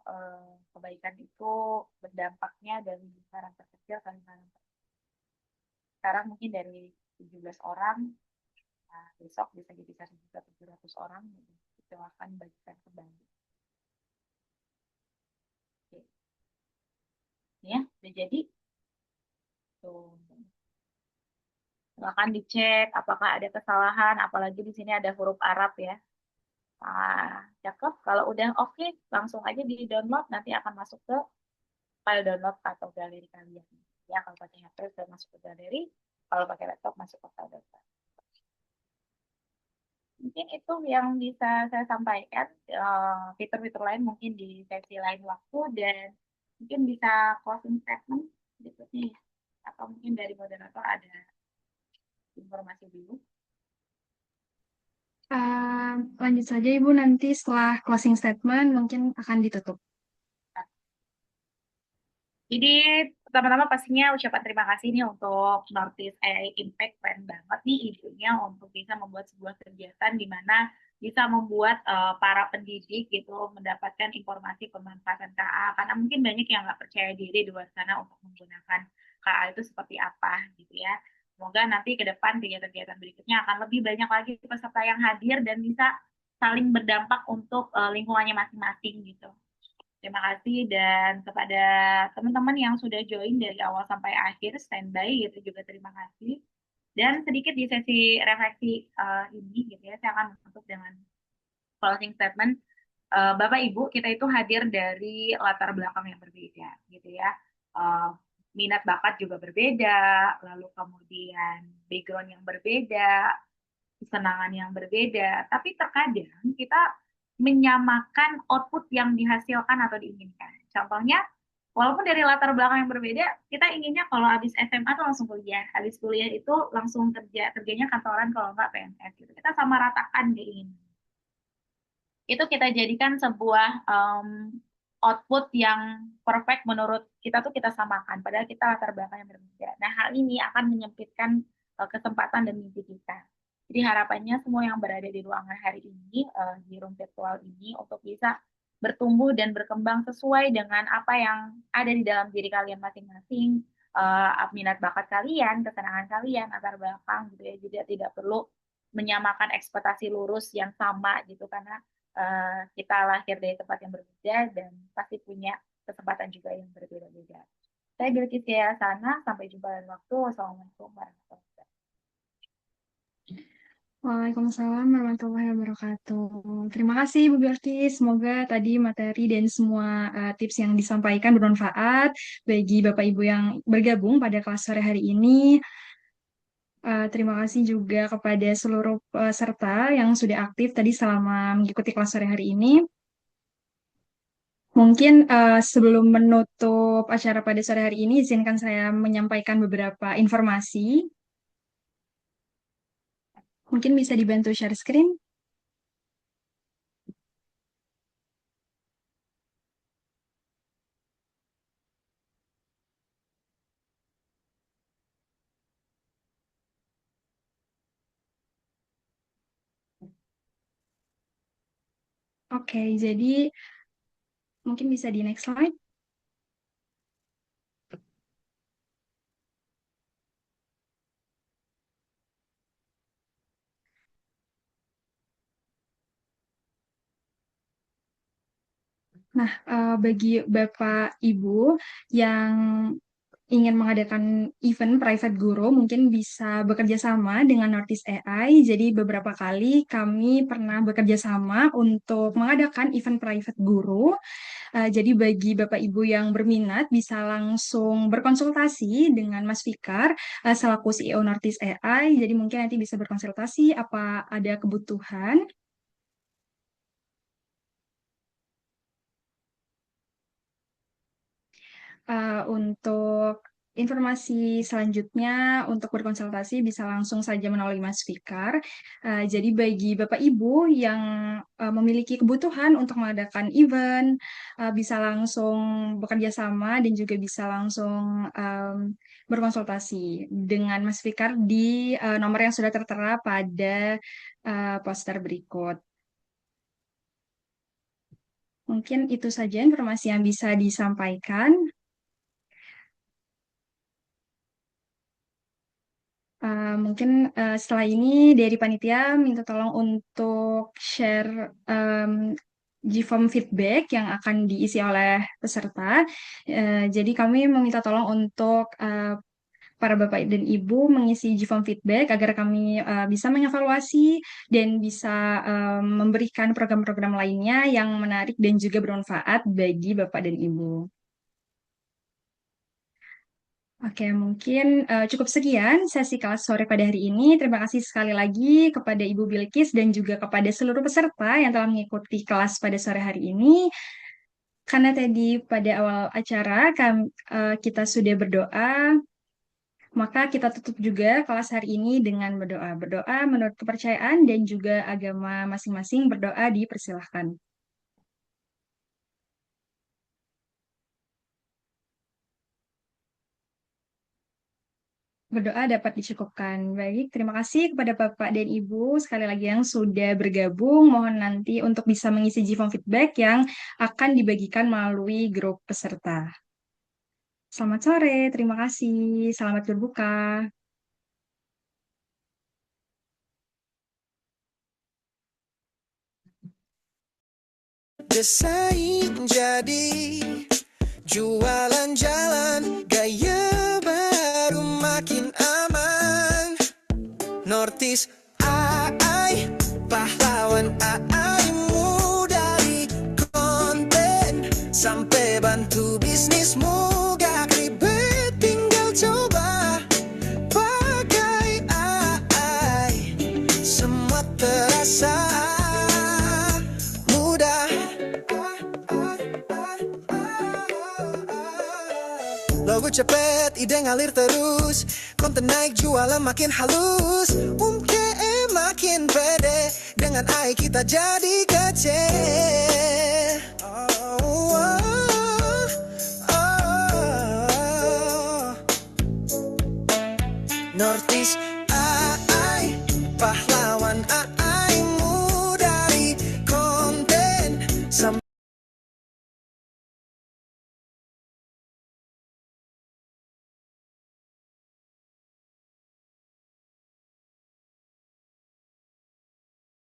kebaikan itu berdampaknya dari lingkaran terkecil ke lingkaran terbesar. Sekarang mungkin dari 17 orang. Nah, besok bisa jadi 1.700.000 orang. Silahkan bagikan kembali. Oke. Ya, udah jadi. Tuh. Silahkan dicek apakah ada kesalahan, apalagi di sini ada huruf Arab ya. Nah, cakep. Kalau udah oke, langsung aja di-download, nanti akan masuk ke file download atau galeri kalian. Ya, kalau pakai HP sudah masuk ke galeri, kalau pakai laptop masuk ke file download. Mungkin itu yang bisa saya sampaikan. Fitur-fitur lain mungkin di sesi lain waktu, dan mungkin bisa closing statement berikutnya ya. Atau mungkin dari moderator ada informasi dulu. Lanjut saja Ibu, nanti setelah closing statement mungkin akan ditutup. Jadi pertama-tama pastinya ucapan terima kasih nih untuk Notice AI Impact, keren banget nih idenya untuk bisa membuat sebuah kegiatan di mana bisa membuat para pendidik gitu mendapatkan informasi pemanfaatan KA, karena mungkin banyak yang nggak percaya diri di luar sana untuk menggunakan KA itu seperti apa gitu ya. Semoga nanti ke depan kegiatan-kegiatan berikutnya akan lebih banyak lagi peserta yang hadir dan bisa saling berdampak untuk lingkungannya masing-masing gitu. Terima kasih, dan kepada teman-teman yang sudah join dari awal sampai akhir standby gitu juga terima kasih. Dan sedikit di sesi refleksi ini gitu ya, saya akan menutup dengan closing statement. Bapak Ibu, kita itu hadir dari latar belakang yang berbeda gitu ya. Uh, Minat bakat juga berbeda, lalu kemudian background yang berbeda, kesenangan yang berbeda, tapi terkadang kita menyamakan output yang dihasilkan atau diinginkan. Contohnya, walaupun dari latar belakang yang berbeda, kita inginnya kalau habis SMA tuh langsung kuliah, habis kuliah itu langsung kerja, kerjanya kantoran kalau nggak PNS gitu. Kita sama ratakan keinginan. Itu kita jadikan sebuah output yang perfect menurut kita tuh kita samakan, padahal kita latar belakang yang berbeda. Nah, hal ini akan menyempitkan kesempatan dan mimpi kita. Jadi harapannya semua yang berada di ruangan hari ini, di room virtual ini, untuk bisa bertumbuh dan berkembang sesuai dengan apa yang ada di dalam diri kalian masing-masing, minat bakat kalian, kesenangan kalian, latar belakang gitu ya. Jadi tidak perlu menyamakan ekspektasi lurus yang sama gitu, karena kita lahir dari tempat yang berbeda dan pasti punya kesempatan juga yang berbeda-beda. Saya Bilkis Sana, sampai jumpa lain waktu. Wassalamualaikum warahmatullahi wabarakatuh. Waalaikumsalam warahmatullahi wabarakatuh. Terima kasih Bu Berti. Semoga tadi materi dan semua tips yang disampaikan bermanfaat bagi Bapak Ibu yang bergabung pada kelas sore hari ini. Terima kasih juga kepada seluruh peserta yang sudah aktif tadi selama mengikuti kelas sore hari ini. Mungkin sebelum menutup acara pada sore hari ini, izinkan saya menyampaikan beberapa informasi. Mungkin bisa dibantu share screen. Oke, jadi mungkin bisa di next slide. Nah, bagi Bapak Ibu yang ingin mengadakan event private guru, mungkin bisa bekerja sama dengan Notice AI. Jadi beberapa kali kami pernah bekerja sama untuk mengadakan event private guru. Jadi bagi Bapak Ibu yang berminat bisa langsung berkonsultasi dengan Mas Fikar selaku CEO Notice AI. Jadi mungkin nanti bisa berkonsultasi apa ada kebutuhan. Untuk informasi selanjutnya untuk berkonsultasi bisa langsung saja melalui Mas Fikar. Jadi bagi Bapak Ibu yang memiliki kebutuhan untuk mengadakan event, bisa langsung bekerja sama dan juga bisa langsung berkonsultasi dengan Mas Fikar di nomor yang sudah tertera pada poster berikut. Mungkin itu saja informasi yang bisa disampaikan. Mungkin setelah ini dari panitia minta tolong untuk share G-form feedback yang akan diisi oleh peserta. Jadi kami meminta tolong untuk para Bapak dan Ibu mengisi G-form feedback agar kami bisa mengevaluasi dan bisa memberikan program-program lainnya yang menarik dan juga bermanfaat bagi Bapak dan Ibu. Oke, mungkin cukup sekian sesi kelas sore pada hari ini. Terima kasih sekali lagi kepada Ibu Bilkis dan juga kepada seluruh peserta yang telah mengikuti kelas pada sore hari ini. Karena tadi pada awal acara kita sudah berdoa, maka kita tutup juga kelas hari ini dengan berdoa. Berdoa menurut kepercayaan dan juga agama masing-masing, berdoa dipersilahkan. Berdoa dapat dicukupkan. Baik, terima kasih kepada Bapak dan Ibu sekali lagi yang sudah bergabung. Mohon nanti untuk bisa mengisi G-form feedback yang akan dibagikan melalui grup peserta. Selamat sore, terima kasih. Selamat berbuka. Desain jadi jualan jalan, gaya baru makin aman. Northeast AI, pahlawan AI-mu, dari konten sampai bantu bisnismu. Gak ribet, tinggal coba pakai AI, semua terasa mudah. Logo cepet, ide ngalir terus, konten naik, jualan makin halus, UMKM makin pede, dengan AI kita jadi kece. Northeast AI, pahlawan AI.